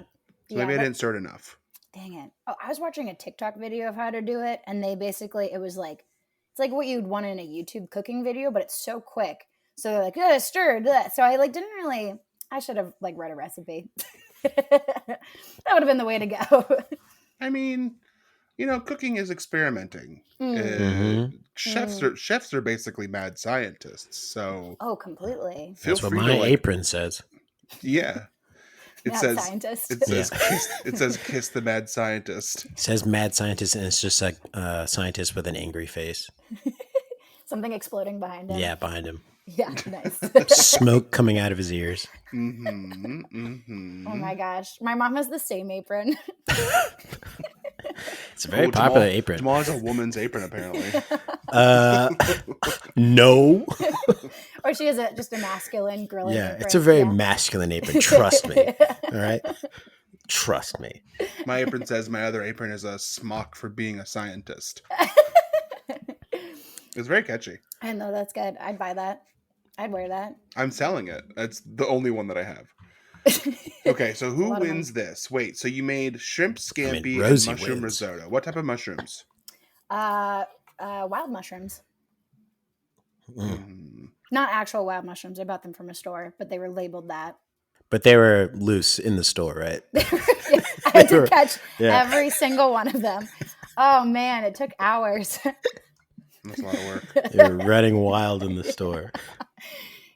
S3: So maybe I didn't stir it enough.
S4: Dang it. Oh, I was watching a TikTok video of how to do it, and they basically, it was like, it's like what you'd want in a YouTube cooking video, but it's so quick. So they're like, stir that. So I didn't really, I should have read a recipe. That would have been the way to go.
S3: I mean, cooking is experimenting. Chefs are basically mad scientists. So
S4: Completely.
S2: That's what my apron says.
S3: Yeah. It
S4: Mad
S3: says
S4: scientist.
S3: It says kiss the mad scientist.
S2: It says mad scientist, and it's just like a scientist with an angry face.
S4: Something exploding behind him.
S2: Yeah, behind him.
S4: Yeah, nice.
S2: Smoke coming out of his ears.
S3: Mm-hmm.
S4: Oh my gosh. My mom has the same apron.
S2: It's a very popular apron.
S3: Jamal has a woman's apron, apparently.
S2: No.
S4: Or she has just a masculine grilling apron.
S2: It's a very masculine apron. Trust me. All right? Trust me.
S3: My apron says my other apron is a smock for being a scientist. It's very catchy.
S4: I know, that's good. I'd buy that. I'd wear that.
S3: I'm selling it. That's the only one that I have. Okay, so who wins this? Wait, so you made shrimp scampi
S2: Rosie
S3: and mushroom
S2: wins.
S3: risotto. What type of mushrooms?
S4: Wild mushrooms. Not actual wild mushrooms. I bought them from a store, but they were labeled that.
S2: But they were loose in the store, right?
S4: I had to catch every single one of them. Oh man, it took hours.
S3: That's a lot of work.
S2: They were running wild in the store.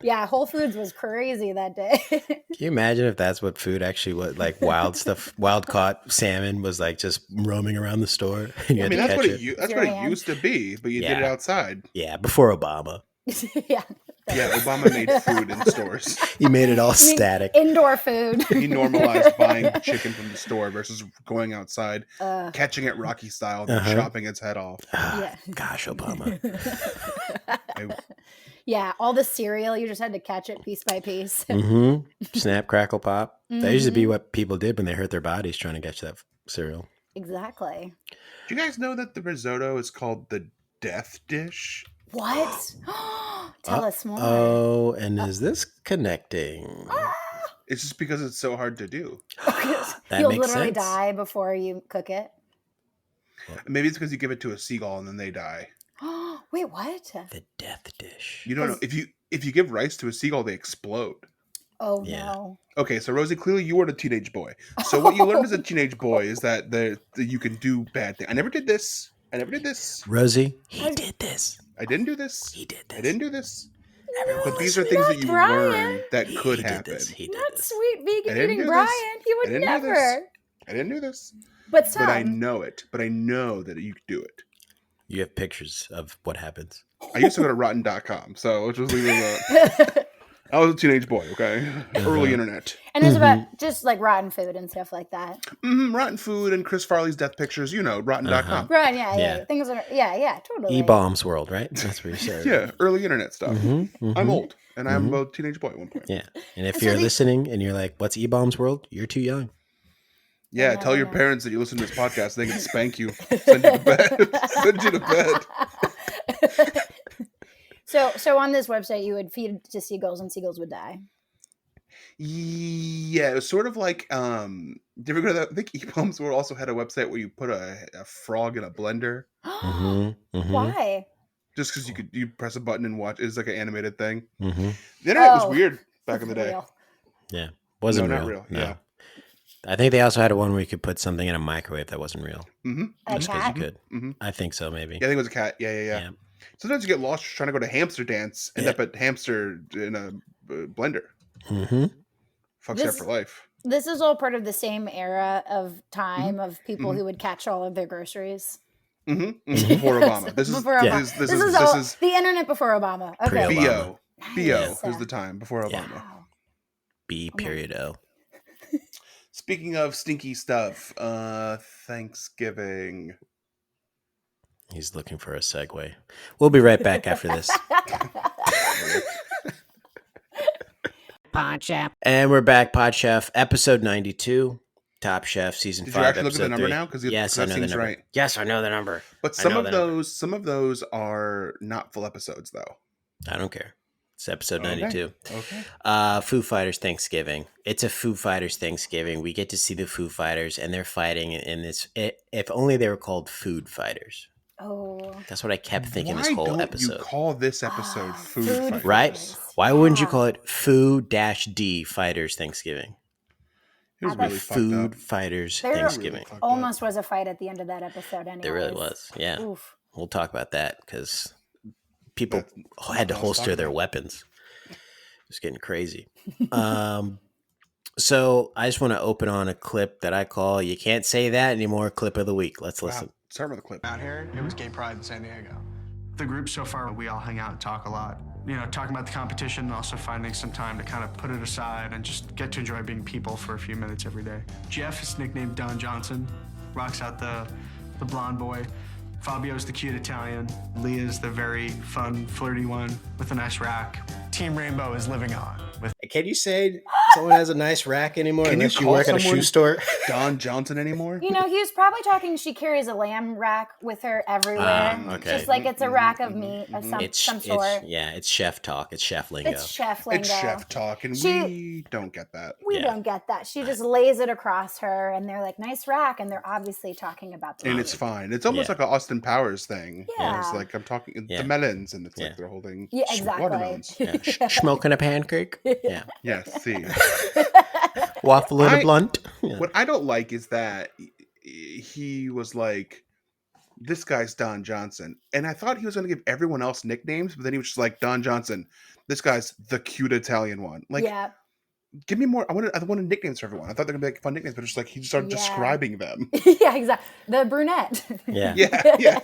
S4: Yeah, Whole Foods was crazy that day.
S2: Can you imagine if that's what food actually was, like wild stuff, wild caught salmon was like just roaming around the store? And you had to
S3: that's
S2: catch
S3: what
S2: it.
S3: that's what it used to be, but you did it outside.
S2: Yeah, before Obama.
S4: Yeah.
S3: Yeah, Obama made food in stores.
S2: He made it all static.
S4: Indoor food.
S3: He normalized buying chicken from the store versus going outside, catching it Rocky style, and then chopping its head off.
S2: Gosh, Obama.
S4: Yeah, all the cereal, you just had to catch it piece by piece.
S2: Snap, crackle, pop. That used to be what people did when they hurt their bodies trying to catch that cereal.
S4: Exactly.
S3: Do you guys know that the risotto is called the death dish?
S4: What? Tell us more.
S2: Oh, and is this connecting?
S3: It's just because it's so hard to do.
S2: That
S4: You'll
S2: makes
S4: literally
S2: sense.
S4: die before you cook it.
S3: Maybe it's because you give it to a seagull and then they die.
S4: Wait, what?
S2: The death dish.
S3: You don't know. If you give rice to a seagull, they explode.
S4: Oh
S2: Yeah.
S4: no.
S3: Okay, so Rosie, clearly you were a teenage boy. So what you learned as a teenage boy is that you can do bad things. I never did this.
S2: Rosie, he did this.
S3: I didn't do this.
S2: He did this.
S3: I didn't do this.
S2: Everyone
S3: But these are
S2: listen.
S3: things that you
S4: Brian.
S3: learn that could
S2: He did
S3: happen.
S2: this. He did
S4: Not
S2: this.
S4: sweet
S3: I
S4: vegan
S3: didn't
S4: eating
S3: do
S4: Brian.
S3: this.
S4: He
S3: I
S4: would
S3: didn't do
S4: never.
S3: this. I didn't do this.
S4: But some.
S3: But I know it. But I know that you could do it.
S2: You have pictures of what happens.
S3: I used to go to rotten.com, so let's just leave it alone. I was a teenage boy, okay? Early internet.
S4: And it was about just like rotten food and stuff like that.
S3: Rotten food and Chris Farley's death pictures, rotten.com.
S4: Right, yeah.
S2: Yeah.
S4: Things are, yeah, totally.
S2: E-bombs world, right? That's what you said.
S3: Yeah, early internet stuff. I'm old, and I'm a teenage boy at one point.
S2: Yeah. And if you're listening and you're like, what's E-bombs world? You're too young.
S3: Yeah,
S4: No,
S3: tell your
S4: no.
S3: parents that you listen to this podcast. They can spank you, send you to bed. Send you to bed.
S4: So on this website, you would feed to seagulls and seagulls would die.
S3: Yeah, it was sort of like, did you ever go to that? I think E-Bombs World also had a website where you put a frog in a blender.
S4: Why?
S3: Just because you press a button and watch. It's like an animated thing.
S2: Mm-hmm.
S3: The internet was
S4: Oh,
S3: weird back in the day.
S4: Real.
S2: Yeah. Wasn't
S3: No,
S2: real.
S3: not real.
S2: No.
S3: Yeah.
S2: I think they also had one where you could put something in a microwave that wasn't real.
S3: Mm-hmm.
S4: A
S2: Just because you
S4: cat?
S2: could.
S3: Mm-hmm.
S2: I think so, maybe.
S3: Yeah, I think it was a cat. Yeah. Sometimes you get lost trying to go to hamster dance, end up at hamster in a blender.
S2: Mm-hmm.
S3: Fucks
S4: This-
S3: up for life.
S4: This is all part of the same era of time of people who would catch all of their groceries.
S3: Before Obama. This is
S4: Before Obama. This is the internet before Obama. Okay.
S3: BO.
S4: Nice.
S3: BO is the time before Obama.
S4: Wow.
S2: B period O.
S3: Speaking of stinky stuff, Thanksgiving.
S2: He's looking for a segue. We'll be right back after this.
S5: Pod Chef.
S2: And we're back, Pod Chef, episode 92, Top Chef, season 5.
S3: Did you actually look at
S2: episode
S3: the number
S2: 3.
S3: now? Because
S2: yes, I know the number.
S3: Right.
S2: Yes, I know the number.
S3: But some of those are not full episodes, though.
S2: I don't care. It's episode 92.
S3: Okay.
S2: Foo Fighters Thanksgiving. It's a Foo Fighters Thanksgiving. We get to see the Foo Fighters, and they're fighting in this. If only they were called Food Fighters.
S4: Oh.
S2: That's what I kept thinking this
S3: Why
S2: whole
S3: don't
S2: episode.
S3: you call this episode Food Fighters?
S2: Right? Why wouldn't you call it Foo-D Fighters Thanksgiving?
S3: It was really
S2: Food Fighters
S4: There
S2: Thanksgiving.
S3: Really
S4: almost was a fight at the end of that episode anyway.
S2: There really was. Yeah.
S4: Oof.
S2: We'll talk about that because people had to holster their weapons. It's getting crazy. So I just want to open on a clip that I call "You Can't Say That Anymore" clip of the week. Let's listen.
S3: Start with the clip.
S6: Out here, it was Gay Pride in San Diego. The group so far, we all hang out and talk a lot. You know, talking about the competition and also finding some time to kind of put it aside and just get to enjoy being people for a few minutes every day. Jeff is nicknamed Don Johnson, rocks out the blonde boy. Fabio's the cute Italian. Leah's the very fun, flirty one with a nice rack. Team Rainbow is living on.
S2: Can you say someone has a nice rack anymore unless you work at a shoe store?
S3: Don Johnson anymore?
S4: You know, he was probably talking. She carries a lamb rack with her everywhere.
S2: Okay.
S4: Just like it's a rack of meat of some sort.
S2: It's chef talk. It's chef lingo.
S4: It's chef lingo.
S3: It's chef talk, and we don't get that.
S4: We don't get that. She just lays it across her, and they're like, "Nice rack," and they're obviously talking about the
S3: And
S4: meat.
S3: it's fine. It's almost like an Austin Powers thing.
S4: Yeah.
S3: It's like I'm talking the melons, and it's like they're holding watermelons.
S2: Smoking a pancake. Yeah.
S3: Yes, see.
S2: Waffle in a blunt. Yeah.
S3: What I don't like is that he was like, this guy's Don Johnson. And I thought he was going to give everyone else nicknames, but then he was just like, Don Johnson, this guy's the cute Italian one. Like, give me more. I wanted nicknames for everyone. I thought they were going to be like fun nicknames, but just like he just started describing them.
S4: Yeah, exactly. The brunette.
S2: Yeah.
S3: Yeah.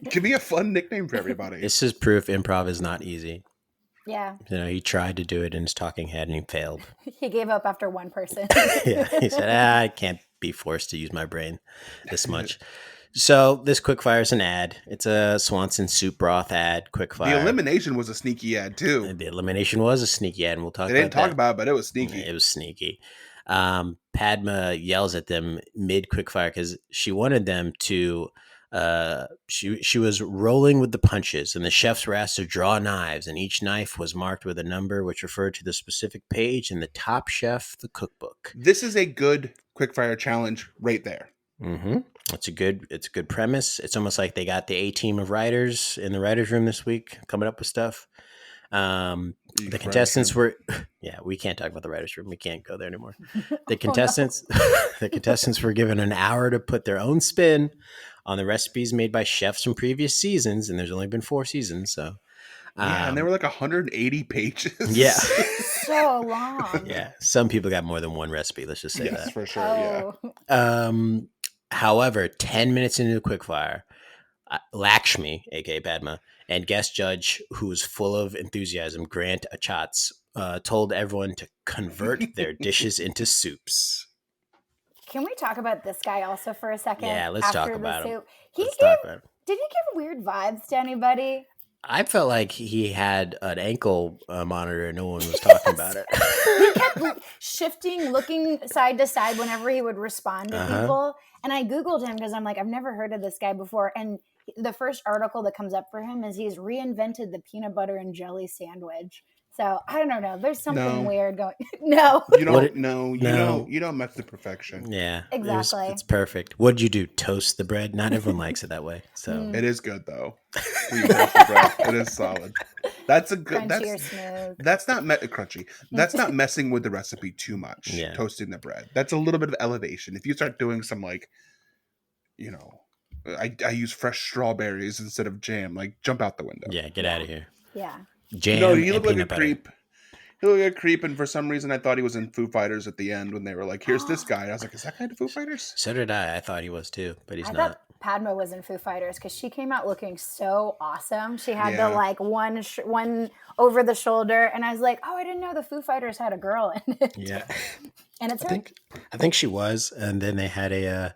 S3: Give me a fun nickname for everybody.
S2: This is proof improv is not easy.
S4: Yeah.
S2: You know, he tried to do it in his talking head and he failed.
S4: He gave up after one person.
S2: Yeah. He said, I can't be forced to use my brain this much. So this quickfire is an ad. It's a Swanson soup broth ad. Quickfire.
S3: The elimination was a sneaky ad too.
S2: The elimination was a sneaky ad, and we'll talk about
S3: They
S2: that.
S3: didn't talk about it, but it was sneaky.
S2: It was sneaky. Padma yells at them mid quickfire because she wanted them to she was rolling with the punches, and the chefs were asked to draw knives, and each knife was marked with a number which referred to the specific page in the Top Chef the cookbook.
S3: This is a good quickfire challenge right there.
S2: Mm-hmm. It's a good premise. It's almost like they got the A team of writers in the writers' room this week coming up with stuff. The contestants were, we can't talk about the writers' room. We can't go there anymore. The contestants, the contestants were given an hour to put their own spin on the recipes made by chefs from previous seasons, and there's only been 4 seasons, so.
S3: And they were like 180 pages.
S2: Yeah.
S4: So long.
S2: Yeah. Some people got more than one recipe. Let's just say that.
S3: For sure. Yeah.
S2: However, 10 minutes into the quickfire, Lakshmi, aka Padma, and guest judge, who was full of enthusiasm, Grant Achatz, told everyone to convert their dishes into soups.
S4: Can we talk about this guy also for a second?
S2: Yeah, let's talk about him.
S4: Did he give weird vibes to anybody?
S2: I felt like he had an ankle monitor and no one was talking about it.
S4: He kept shifting, looking side to side whenever he would respond to people. And I Googled him because I'm like, I've never heard of this guy before. And the first article that comes up for him is he's reinvented the peanut butter and jelly sandwich. So I don't know. There's something weird going. No,
S3: you don't know. You don't mess the perfection.
S2: Yeah,
S4: exactly.
S2: It's perfect. What did you do? Toast the bread? Not everyone likes it that way. So
S3: it is good though. We toast the bread. It is solid. That's a good.
S4: Crunchy or smooth.
S3: That's not crunchy. That's not messing with the recipe too much.
S2: Yeah.
S3: Toasting the bread. That's a little bit of elevation. If you start doing some I use fresh strawberries instead of jam. Like jump out the window.
S2: yeah, get out of here.
S4: Yeah.
S2: Jam.
S3: No, you look
S2: and
S3: like a
S2: peanut butter.
S3: creep. He looked like a creep, and for some reason, I thought he was in Foo Fighters at the end when they were like, "Here's this guy." And I was like, "Is that guy in Foo Fighters?"
S2: So did I. I thought he was too, but he's
S4: I
S2: not.
S4: thought Padma was in Foo Fighters because she came out looking so awesome. She had
S3: Yeah.
S4: the like one over the shoulder, and I was like, oh, I didn't know the Foo Fighters had a girl in it.
S2: Yeah,
S4: And it's her.
S2: I think she was, and then they had a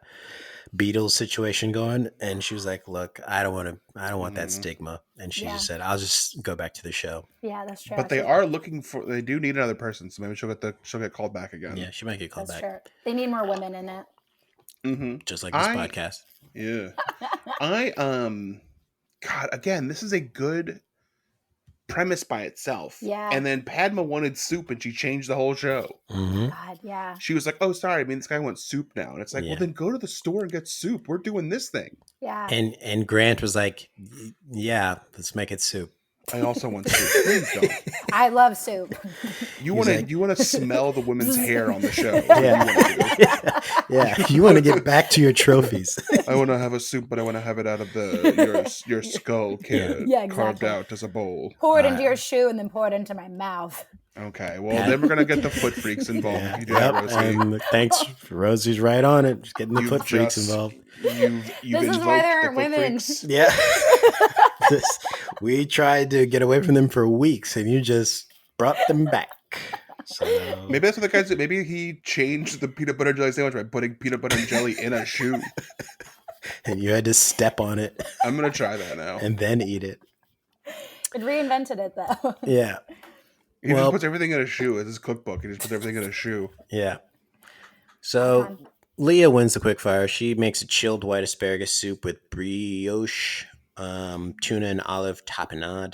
S2: Beatles situation going, and she was like, "Look, I don't want that stigma," and she
S4: Yeah.
S2: just said, "I'll just go back to the show."
S4: Yeah, that's true.
S3: But they are looking for. They do need another person, so maybe she'll get called back again.
S2: Yeah, she might get called
S4: That's
S2: back,
S4: true. They need more women in it.
S3: Mm-hmm.
S2: just like this podcast.
S3: Yeah. God, again, this is a good premise by itself.
S4: Yeah.
S3: And then Padma wanted soup, and she changed the whole show.
S2: Mm-hmm.
S4: God, yeah.
S3: She was like, "Oh, sorry. I mean, this guy wants soup now." And it's like,
S2: Yeah.
S3: well, then go to the store and get soup. We're doing this thing.
S4: Yeah.
S2: And Grant was like, "Yeah, let's make it soup."
S3: I also want soup. Please don't.
S4: I love soup.
S3: You
S2: He's
S3: want to
S2: like-
S3: you want to smell the women's hair on the show.
S2: Yeah. Yeah, you want to get back to your trophies.
S3: I want to have a soup, but I want to have it out of your skull, kid,
S4: Yeah,
S3: carved
S4: exactly.
S3: out as a bowl.
S4: Pour it into your shoe and then pour it into my mouth.
S3: Okay, well then we're gonna get the foot freaks involved. If you do that, Rosie.
S2: and thanks, Rosie's right on it. Just getting the
S3: You've
S2: foot freaks
S3: just-
S2: involved.
S3: You've
S4: This is
S3: invoked
S4: why there
S3: the
S4: aren't
S3: foot
S4: women.
S3: freaks.
S2: Yeah. We tried to get away from them for weeks, and you just brought them back. So
S3: Maybe that's what the guys did. Maybe he changed the peanut butter jelly sandwich by putting peanut butter and jelly in a shoe.
S2: and you had to step on it
S3: I'm gonna try that now.
S2: and then eat it.
S4: It reinvented it though.
S2: Yeah.
S3: He
S2: Well-
S3: just puts everything in a shoe. It's his cookbook. He just puts everything in a shoe.
S2: Yeah. So Leah wins the quickfire. She makes a chilled white asparagus soup with brioche, tuna and olive tapenade.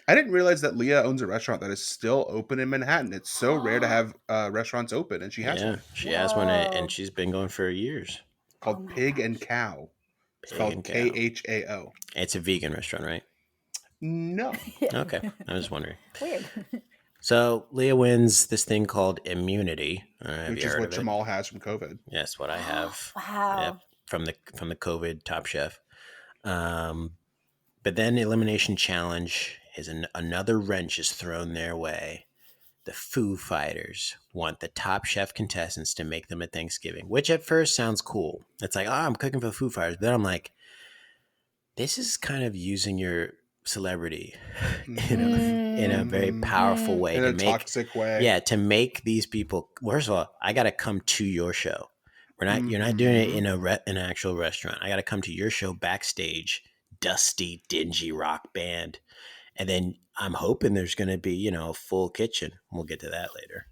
S3: I didn't realize that Leah owns a restaurant that is still open in Manhattan. It's so rare to have restaurants open, and she has
S2: Yeah,
S3: one
S2: she has one,
S4: Whoa.
S2: and she's been going for years.
S3: called
S4: my
S3: Pig and Cow. It's
S2: Pig
S3: called
S2: and Cow.
S3: KHAO.
S2: It's a vegan restaurant, right?
S3: No.
S2: Okay, I was wondering.
S4: Weird.
S2: So Leah wins this thing called immunity. Have
S3: Which
S2: you
S3: is
S2: heard
S3: what
S2: of it?
S3: Jamal has from COVID.
S2: Yes, what I have.
S4: Wow.
S2: Yep, from the COVID Top Chef. But then Elimination Challenge is another wrench is thrown their way. The Foo Fighters want the Top Chef contestants to make them at Thanksgiving, which at first sounds cool. It's like, oh, I'm cooking for the Foo Fighters. But then I'm like, this is kind of using your celebrity in a very powerful way
S3: In
S2: to
S3: a
S2: make
S3: toxic way.
S2: yeah, to make these people. First of all, I got to come to your show. You're not doing it in an actual restaurant. I got to come to your show backstage, dusty, dingy rock band, and then I'm hoping there's going to be a full kitchen. We'll get to that later.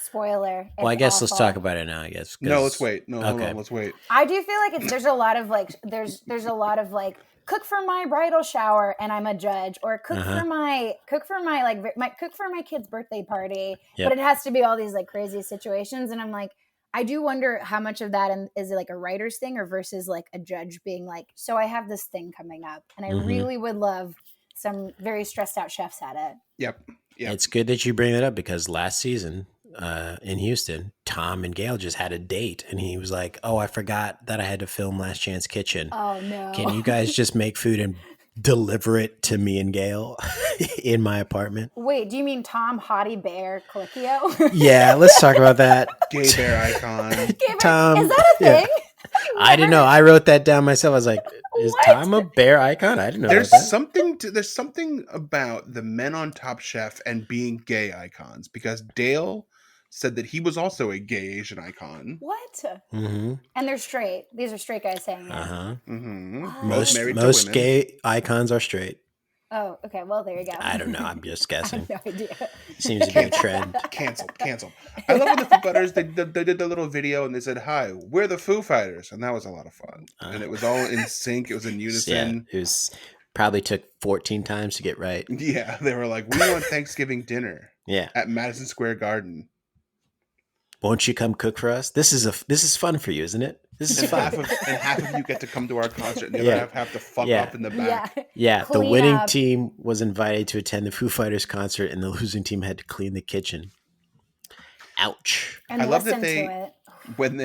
S4: Spoiler.
S2: Well, I
S4: it's
S2: guess let's
S4: awful.
S2: talk about it now. I guess. 'cause-
S3: No, let's wait. No, hold
S2: Okay.
S3: on. Let's wait.
S4: I do feel like there's a lot of like there's a lot of like cook for my bridal shower and I'm a judge, or cook for my cook for my kid's birthday party.
S2: Yep.
S4: But it has to be all these like crazy situations, and I'm like, I do wonder how much of that is like a writer's thing or versus like a judge being like, so I have this thing coming up, and I really would love some very stressed out chefs at it.
S3: Yep. Yep.
S2: It's good that you bring that up because last season in Houston, Tom and Gail just had a date, and he was like, "Oh, I forgot that I had to film Last Chance Kitchen.
S4: Oh no!
S2: Can you guys just make food and deliver it to me and Gail in my apartment?"
S4: Wait, do you mean Tom Hottie Bear Colicchio?
S2: Yeah, let's talk about that.
S3: Gay bear icon.
S2: Tom,
S4: is that a
S2: yeah.
S4: thing?
S2: I didn't know. I wrote that down myself. I was like, "Is
S4: What?
S2: Tom a bear icon?" I didn't know
S3: There's
S2: about that.
S3: there's something about the men on Top Chef and being gay icons, because Dale said that he was also a gay Asian icon.
S4: What?
S2: Mm-hmm.
S4: And they're straight. These are straight guys saying that.
S2: Uh-huh.
S3: Mm-hmm.
S2: Most gay icons are straight.
S4: Oh, okay. Well, there you go.
S2: I don't know. I'm just
S4: I
S2: guessing.
S4: have no idea.
S2: Seems to be a trend.
S3: Cancel. I love when the Foo Fighters they did the little video and they said, "Hi, we're the Foo Fighters," and that was a lot of fun. And it was all in sync. It was in
S2: Yeah,
S3: unison.
S2: it was probably took 14 times to get right.
S3: Yeah, they were like, "We want Thanksgiving dinner
S2: Yeah.
S3: at Madison Square Garden."
S2: Won't you come cook for us? This is fun for you, isn't it? This is
S3: And
S2: fun.
S3: half of you get to come to our concert, and the
S2: Yeah.
S3: other half have to fuck
S2: Yeah.
S3: up in the
S4: Yeah.
S3: back.
S2: Yeah, the
S4: Clean
S2: winning
S4: up.
S2: team was invited to attend the Foo Fighters concert, and the losing team had to clean the kitchen. Ouch.
S4: And
S3: I love that
S4: listen
S3: they-
S4: to it.
S3: When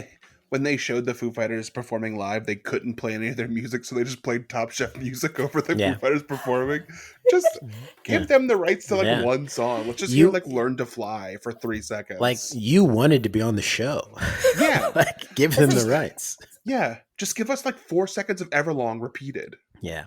S3: when they showed the Foo Fighters performing live, they couldn't play any of their music, so they just played Top Chef music over the
S2: Yeah.
S3: Foo Fighters performing. Just give them the rights to like one song. Let's just hear like "Learn to Fly" for 3 seconds.
S2: Like, you wanted to be on the show.
S3: Yeah.
S2: Like, give them the rights.
S3: Yeah, just give us like 4 seconds of Everlong repeated.
S2: Yeah.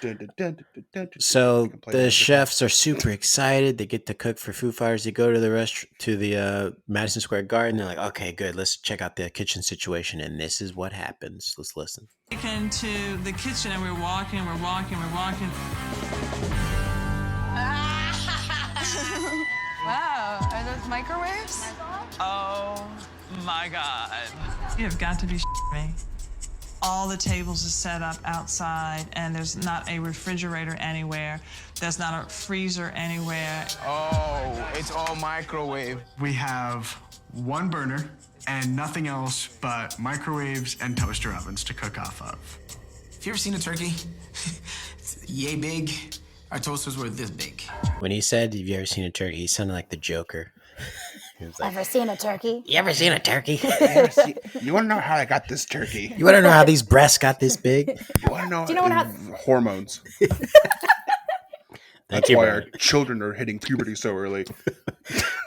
S3: Dun, dun, dun, dun, dun, dun,
S2: So
S3: I can play
S2: the
S3: that.
S2: chefs are super excited. They get to cook for Foo Fighters. They go to the Madison Square Garden. They're like, okay, good. Let's check out the kitchen situation. And this is what happens. Let's listen.
S5: Taken to the kitchen and we're walking.
S7: Wow, are those microwaves?
S5: Oh my God. You have got to be me. All the tables are set up outside and there's not a refrigerator anywhere. There's not a freezer anywhere.
S8: Oh, it's all microwave.
S6: We have one burner and nothing else but microwaves and toaster ovens to cook off of.
S8: Have you ever seen a turkey? It's yay big. Our toasters were this big.
S2: When he said, have you ever seen a turkey? He sounded like the Joker. He was like,
S4: Ever seen a turkey?
S2: you ever seen a turkey?
S3: You want to know how I got this turkey?
S2: You want to know how these breasts got this big?
S3: You want to know?
S4: Do you know what
S3: hormones? That's
S2: you,
S3: why
S2: Brian.
S3: our children are hitting puberty so early.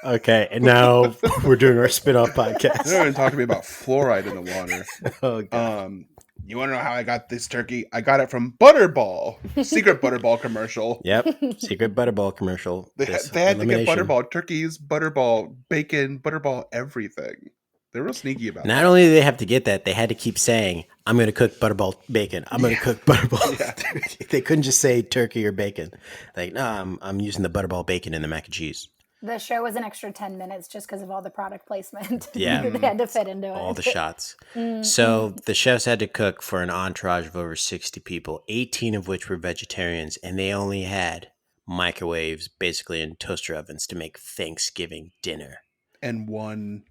S2: Okay, and now we're doing our spin-off podcast.
S3: They're going to talk to me about fluoride in the water.
S2: Oh, God.
S3: You want to know how I got this turkey? I got it from Butterball. Secret Butterball commercial.
S2: Yep, secret Butterball commercial.
S3: They had to get Butterball turkeys, Butterball bacon, Butterball everything. They're real sneaky about
S2: Not only do they have to get that, they had to keep saying, I'm going to cook Butterball bacon. I'm going to cook Butterball.
S3: Yeah.
S2: They couldn't just say turkey or bacon. Like, no, I'm using the Butterball bacon in the mac and cheese.
S4: The show was an extra 10 minutes just because of all the product placement.
S2: Yeah.
S4: They had to fit into it.
S2: All the shots. So the chefs had to cook for an entourage of over 60 people, 18 of which were vegetarians, and they only had microwaves, basically, and toaster ovens to make Thanksgiving dinner.
S3: And one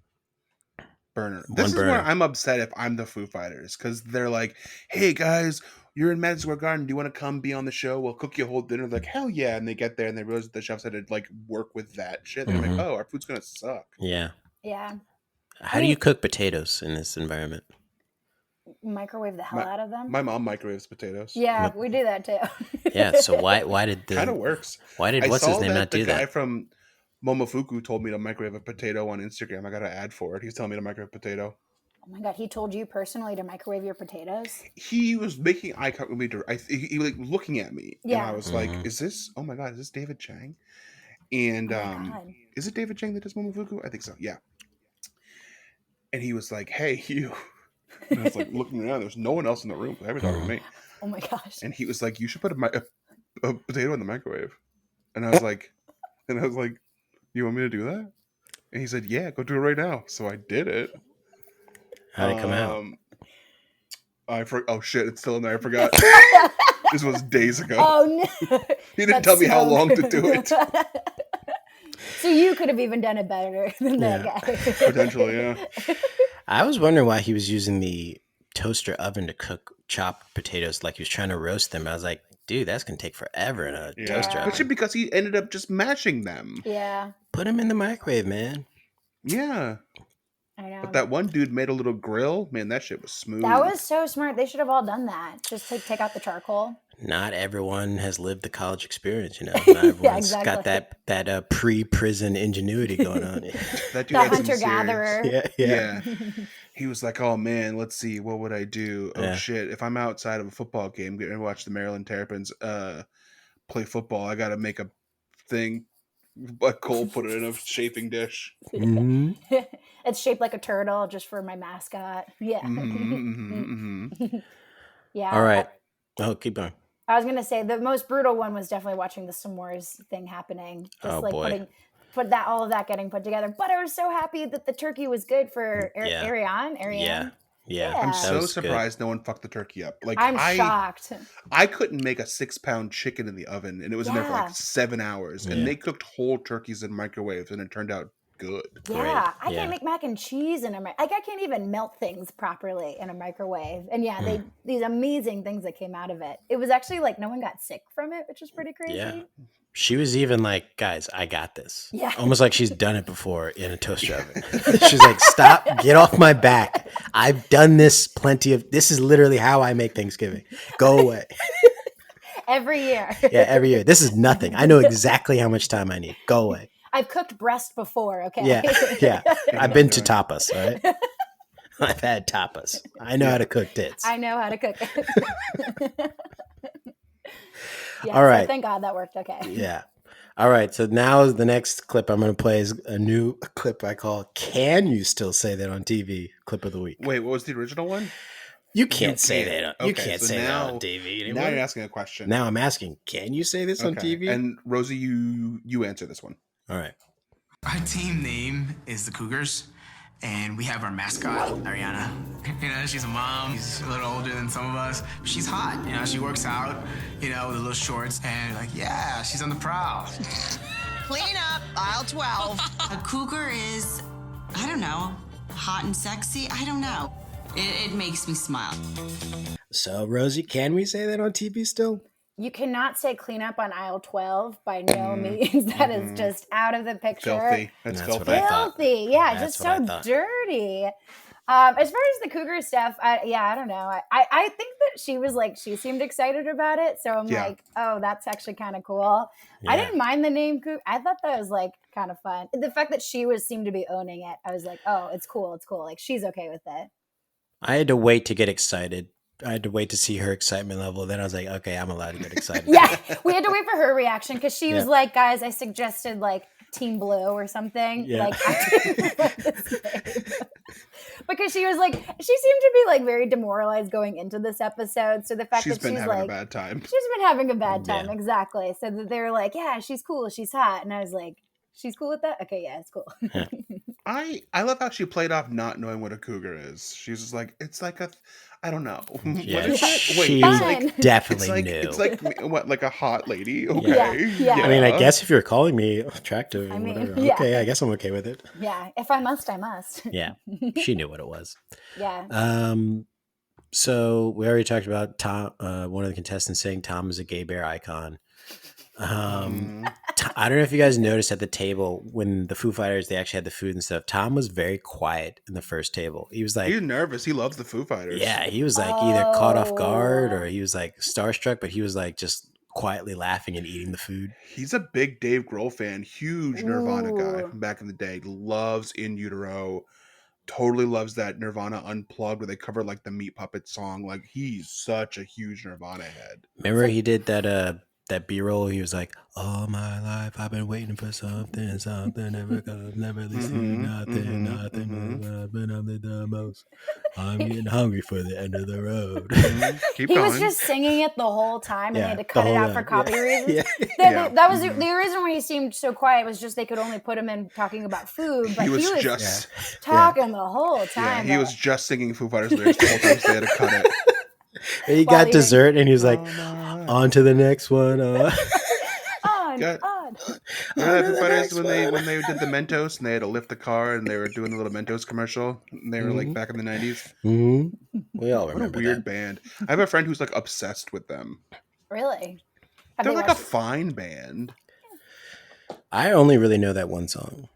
S3: burner.
S2: One
S3: This is
S2: burner.
S3: where I'm upset if I'm the Foo Fighters, because they're like, hey guys, you're in Madison Square Garden. Do you want to come be on the show? We'll cook you a whole dinner. They're like, hell yeah. And they get there and they realize that the chefs had to like work with that shit. They're like, oh, our food's going to suck.
S2: Yeah.
S4: Yeah.
S2: How do you cook potatoes in this environment?
S4: Microwave the hell out of them.
S3: My mom microwaves potatoes.
S4: Yeah, we do that too.
S2: Yeah, so why did the...
S3: Kind of works.
S2: Why did
S3: I
S2: what's his
S3: saw
S2: name
S3: that
S2: not
S3: the
S2: do
S3: guy
S2: that?
S3: from Momofuku told me to microwave a potato on Instagram. I got an ad for it. He's telling me to microwave a potato.
S4: Oh my God, he told you personally to microwave your potatoes?
S3: He was making eye contact with me. He was like looking at me.
S4: Yeah.
S3: And I was like, is this, oh my God, is this David Chang? And
S4: Oh my God.
S3: is it David Chang that does Momofuku? I think so, yeah. And he was like, hey, you. And I was like looking around. There's no one else in the room. They were talking to me.
S4: Oh my gosh.
S3: And he was like, you should put a potato in the microwave. And I was like, you want me to do that? And he said, yeah, go do it right now. So I did it.
S2: How'd it come out?
S3: Oh shit, it's still in there. I forgot. This was days ago.
S4: Oh no.
S3: He didn't tell me how long to do it.
S4: So you could have even done it better than that guy.
S3: Potentially, yeah.
S2: I was wondering why he was using the toaster oven to cook chopped potatoes like he was trying to roast them. I was like, dude, that's going to take forever in a toaster
S3: Especially
S2: oven.
S3: because he ended up just mashing them.
S4: Yeah,
S2: Put them in the microwave, man.
S3: Yeah.
S4: I know.
S3: But that one dude made a little grill. Man, that shit was smooth.
S4: That was so smart. They should have all done that. Just take out the charcoal.
S2: Not everyone has lived the college experience, you know. Not everyone's got
S4: exactly.
S2: that pre-prison ingenuity going on.
S3: That dude
S4: The
S3: had some
S4: hunter-gatherer.
S3: Yeah. He was like, oh man, let's see, what would I do? Oh
S2: Yeah.
S3: shit, if I'm outside of a football game, getting to watch the Maryland Terrapins play football, I gotta make a thing. But Cole put it in a chafing dish.
S2: Mm-hmm.
S4: It's shaped like a turtle just for my mascot. Yeah. Yeah.
S2: All right. Oh, keep going.
S4: I was gonna say the most brutal one was definitely watching the s'mores thing happening. Just
S2: Oh,
S4: like
S2: boy.
S4: all of that getting put together. But I was so happy that the turkey was good for
S2: Yeah.
S4: Ariane.
S2: Yeah.
S4: Yeah.
S3: I'm
S4: That
S3: so
S2: was good.
S3: surprised no one fucked the turkey up. Like
S4: I'm shocked.
S3: I couldn't make a 6-pound chicken in the oven, and it was in there for
S4: Yeah.
S3: like 7 hours. And
S2: Yeah.
S3: they cooked whole turkeys in microwaves, and it turned out good.
S4: Yeah, I
S2: Yeah.
S4: can't make mac and cheese in a I can't even melt things properly in a microwave. And yeah,
S2: Hmm.
S4: these amazing things that came out of it. It was actually like no one got sick from it, which is pretty crazy.
S2: Yeah. She was even like, guys, I got this.
S4: Yeah.
S2: Almost like she's done it before in a toaster oven. She's like, stop, get off my back. I've done this this is literally how I make Thanksgiving. Go away.
S4: Every year.
S2: Yeah, every year. This is nothing. I know exactly how much time I need. Go away.
S4: I've cooked breast before, okay?
S2: Yeah. I've been to tapas, all right? I've had tapas. I know how to cook tits.
S4: I know how to cook it.
S2: All right.
S4: So thank God that worked okay.
S2: Yeah. All right. So now the next clip I'm going to play is a new clip I call "Can You Still Say That on TV?" Clip of the week.
S3: Wait, what was the original one?
S2: You can't say that. You
S3: Okay,
S2: can't
S3: so
S2: say
S3: now-
S2: that on TV anymore.
S3: Now you're asking a question.
S2: Now I'm asking, can you say this on
S3: Okay,
S2: TV?
S3: And Rosie, you answer this one.
S2: All right.
S8: Our team name is the Cougars, and we have our mascot, Ariana. You know, she's a mom. She's a little older than some of us. But she's hot. You know, she works out, you know, with the little shorts. And like, yeah, she's on the prowl.
S9: Clean up, aisle 12.
S10: A cougar is, I don't know, hot and sexy. I don't know. It makes me smile.
S2: So, Rosie, can we say that on TV still?
S4: You cannot say clean up on aisle 12 by no means. That is just out of the picture.
S3: Filthy. That's
S2: That's
S3: filthy.
S2: what I thought.
S4: Filthy. Yeah,
S2: That's
S4: just
S2: what I
S4: so
S2: thought.
S4: dirty. As far as the cougar stuff, I don't know. I think that she seemed excited about it. So I'm
S3: Yeah.
S4: like, oh, that's actually kind of cool. I
S2: Yeah.
S4: didn't mind the name cougar. I thought that was like kind of fun. The fact that she seemed to be owning it, I was like, oh, it's cool. It's cool. Like she's okay with it.
S2: I had to wait to get excited. I had to wait to see her excitement level. Then I was like, okay, I'm allowed to get excited.
S4: Yeah, we had to wait for her reaction because she was
S2: Yeah.
S4: like, guys, I suggested like Team Blue or something.
S2: Yeah.
S4: Like, I didn't like this name. Because she was like, she seemed to be like very demoralized going into this episode. So the fact
S3: She's
S4: that
S3: been
S4: she's
S3: having
S4: like,
S3: a bad time.
S4: she's been having a bad time.
S2: Yeah.
S4: Exactly. So that they were like, yeah, she's cool. She's hot. And I was like, she's cool with that? Okay, yeah, it's cool.
S3: I love how she played off not knowing what a cougar is. She's just like, it's like I don't know.
S2: Yeah,
S3: What is it? Wait,
S2: she
S3: it's
S4: Fine.
S3: like
S2: definitely
S3: it's
S2: knew.
S3: like what, like a hot lady? Okay.
S4: Yeah.
S2: I mean, I guess if you're calling me attractive or
S4: I mean,
S2: whatever,
S4: yeah.
S2: okay, I guess I'm okay with it.
S4: Yeah, if I must, I must.
S2: Yeah, she knew what it was.
S4: Yeah.
S2: So we already talked about Tom, one of the contestants saying Tom is a gay bear icon. I don't know if you guys noticed at the table when the Foo Fighters, they actually had the food and stuff. Tom was very quiet in the first table. He was like,
S3: He's nervous. He loves the Foo Fighters.
S2: yeah, he was like either caught off guard or he was like starstruck, but he was like just quietly laughing and eating the food.
S3: He's a big Dave Grohl fan, huge Nirvana guy
S4: Ooh.
S3: from back in the day. Loves In Utero. Totally loves that Nirvana Unplugged where they cover like the Meat Puppet song. Like he's such a huge Nirvana head.
S2: Remember he did that B-roll? He was like, all my life I've been waiting for something never comes, never listen to nothing. I've been on the most. I'm getting hungry for the end of the road.
S3: Keep
S4: He
S3: going.
S4: was just singing it the whole time and they
S2: Yeah,
S4: had to
S2: the
S4: cut it
S2: whole
S4: out for
S2: time.
S4: copy
S2: Yeah.
S4: reasons.
S2: Yeah.
S3: Yeah.
S4: That was the reason why he seemed so quiet was just they could only put him in talking about food, but
S3: he was just
S4: talking the whole
S3: yeah,
S4: time.
S3: he was just singing Foo Fighters lyrics the whole time, so they had to cut it.
S2: He
S4: While
S2: got
S4: he-
S2: dessert and he was like,
S3: Oh,
S2: on to the next one.
S4: on.
S3: Got-
S4: On.
S3: Remember the Foo Fighters when they did the Mentos and they had to lift the car and they were doing the little Mentos commercial. And they were like back in the 90s.
S2: We all
S3: What a
S2: remember
S3: weird
S2: that.
S3: band. I have a friend who's like obsessed with them.
S4: Really? Have
S3: They're
S4: they
S3: like a
S4: watched-
S3: fine band.
S2: I only really know that one song.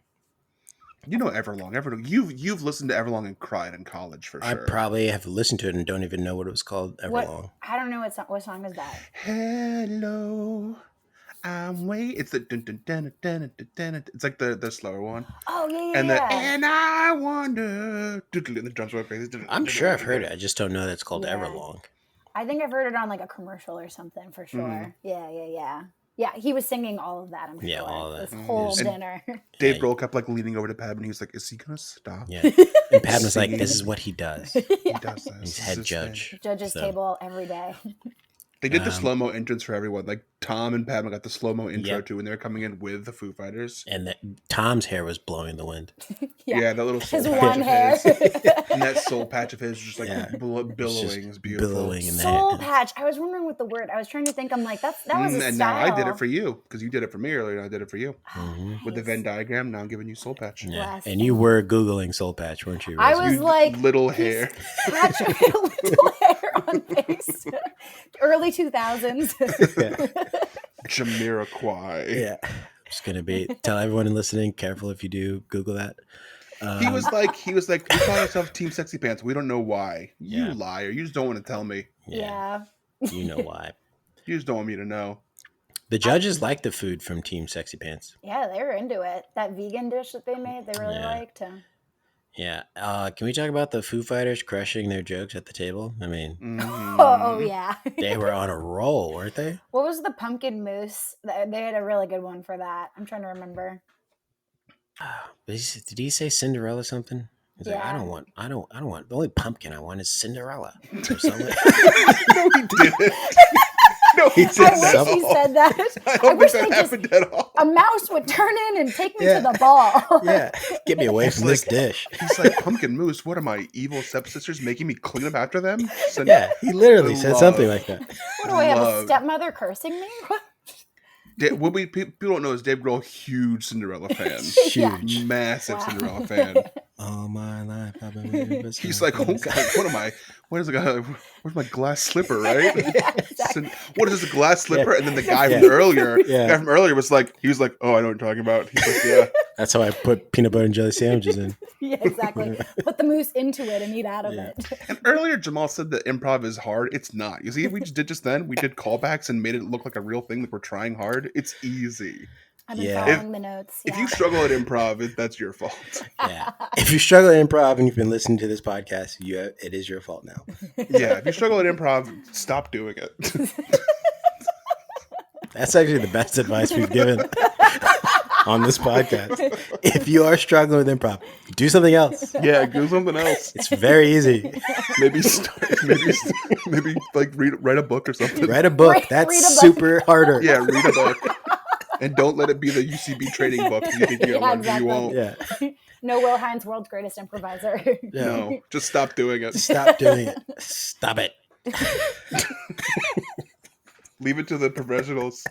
S3: You know Everlong. You've listened to Everlong and cried in college for
S2: I
S3: sure.
S2: probably have listened to it and don't even know what it was called
S4: what?
S2: Everlong.
S4: I don't know what song is that.
S3: Hello, I'm waiting. It's the dun, dun, dun, dun, dun, dun, dun. It's like the slower one.
S4: Oh yeah,
S3: And
S4: yeah.
S3: and I wonder. And the drums go crazy.
S2: I'm sure I've heard it. I just don't know that it's called
S4: Yeah.
S2: Everlong.
S4: I think I've heard it on like a commercial or something for sure. Yeah. Yeah, he was singing all of that. I'm sure.
S2: Yeah, all of that.
S4: This whole
S2: And-
S4: dinner.
S3: Dave
S2: Yeah.
S3: Grohl kept like leaning over to Pab and he was like, "Is he gonna stop?
S2: Yeah. And Pat was like, this is what he does.
S3: He does this.
S2: He's
S3: This
S2: head
S3: is his
S2: judge.
S3: thing."
S4: Judge's
S2: So-
S4: table every day.
S3: They did the slow mo entrance for everyone. Like Tom and Padma got the slow mo intro
S2: Yep.
S3: too when they were coming in with the Foo Fighters.
S2: And that Tom's hair was blowing in the wind.
S3: Yeah, that little soul
S4: His
S3: patch
S4: one
S3: of
S4: hair.
S3: his. And that soul patch of his was just like
S2: Yeah.
S3: billowing.
S2: just
S3: Is beautiful.
S2: billowing in
S4: Soul
S2: that.
S4: patch. I was wondering what the word. I was trying to think. I'm like, that was a
S3: And
S4: style.
S3: now I did it for you because you did it for me earlier. And I did it for you
S2: Mhm.
S3: with the Venn diagram. Now I'm giving you soul patch.
S2: Yeah.
S4: Bless
S2: And you were Googling Soul Patch, weren't you?
S4: I
S2: Rosie?
S4: was
S3: You
S4: like,
S3: little hair.
S4: patch of little hair on face. Early 2000s.
S3: Jamiroquai.
S2: Yeah. Just going to tell everyone listening, careful if you do Google that.
S3: He was like, we call ourselves Team Sexy Pants. We don't know why. You
S2: Yeah.
S3: liar. You just don't want to tell me.
S4: Yeah.
S2: You know why.
S3: You just don't want me to know.
S2: The judges like the food from Team Sexy Pants.
S4: Yeah, they were into it. That vegan dish that they made, they really
S2: Yeah.
S4: liked.
S2: Yeah. Can we talk about the Foo Fighters crushing their jokes at the table? I mean,
S4: Oh, yeah.
S2: they were on a roll, weren't they?
S4: What was the pumpkin mousse? They had a really good one for that. I'm trying to remember.
S2: Did he say Cinderella something? He's like, I don't want. The only pumpkin I want is Cinderella. Or something.
S3: No, he didn't. No, he didn't.
S4: I wish he said that.
S3: I don't
S4: wish
S3: think that happened at all.
S4: a mouse would turn in and take me to the ball.
S2: Yeah, get me away from this dish.
S3: He's like, pumpkin mousse. What am I, evil stepsisters making me clean up after them?
S2: Yeah, he literally said something like that.
S4: What do I have, a stepmother cursing me?
S3: What people don't know is Dave Grohl, huge Cinderella fan.
S2: Huge.
S3: Massive Cinderella fan.
S2: All my life I've been waiting for
S3: He's like, oh God, what am I? What is the guy? Where's my glass slipper, right?
S4: Exactly.
S3: What is this, a glass slipper?
S2: Yeah.
S3: And then the guy from earlier, was like, he was like, oh, I know what you're talking about. He's like, yeah.
S2: That's how I put peanut butter and jelly sandwiches in.
S4: Yeah, exactly. Put the mousse into it and eat out of it.
S3: And earlier Jamal said that improv is hard. It's not. You see, we just did we did callbacks and made it look like a real thing, like we're trying hard. It's easy.
S4: I've been following the notes.
S3: If you struggle at improv, that's your fault.
S2: Yeah. If you struggle at improv and you've been listening to this podcast, it is your fault now.
S3: Yeah. If you struggle at improv, stop doing it.
S2: That's actually the best advice we've given on this podcast. If you are struggling with improv, do something else.
S3: Yeah, do something else.
S2: It's very easy.
S3: Maybe like write a book or something.
S2: Write a book. That's super harder.
S3: Yeah, read a book. And don't let it be the UCB trading book. You think you won't.
S2: Yeah.
S4: No Will Hines, world's greatest improviser.
S2: Yeah.
S3: No, just stop doing it.
S2: Stop doing it. Stop it.
S3: Leave it to the professionals.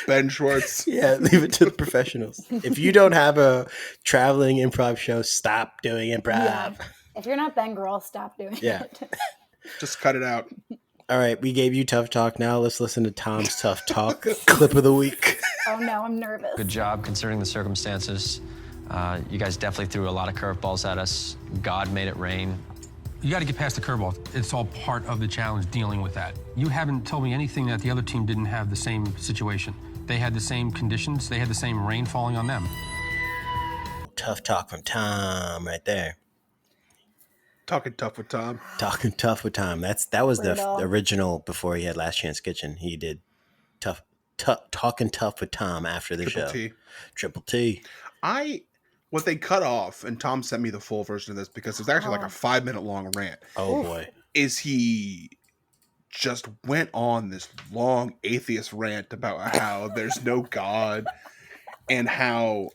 S3: Ben Schwartz.
S2: Yeah, leave it to the professionals. If you don't have a traveling improv show, stop doing improv.
S4: Yeah. If you're not Ben Grohl, stop doing it.
S3: Just cut it out.
S2: All right, we gave you tough talk. Now let's listen to Tom's tough talk clip of the week.
S4: Oh no, I'm nervous.
S11: Good job considering the circumstances. You guys definitely threw a lot of curveballs at us. God made it rain.
S12: You got to get past the curveball. It's all part of the challenge dealing with that. You haven't told me anything that the other team didn't have the same situation. They had the same conditions. They had the same rain falling on them.
S2: Tough talk from Tom right there.
S3: Talking tough with Tom.
S2: Talking tough with Tom. That was the original before he had Last Chance Kitchen. He did talking tough with Tom after the show. Triple T.
S3: What they cut off, and Tom sent me the full version of this because it's actually like a 5-minute long rant.
S2: Oh boy.
S3: Is he just went on this long atheist rant about how there's no God and how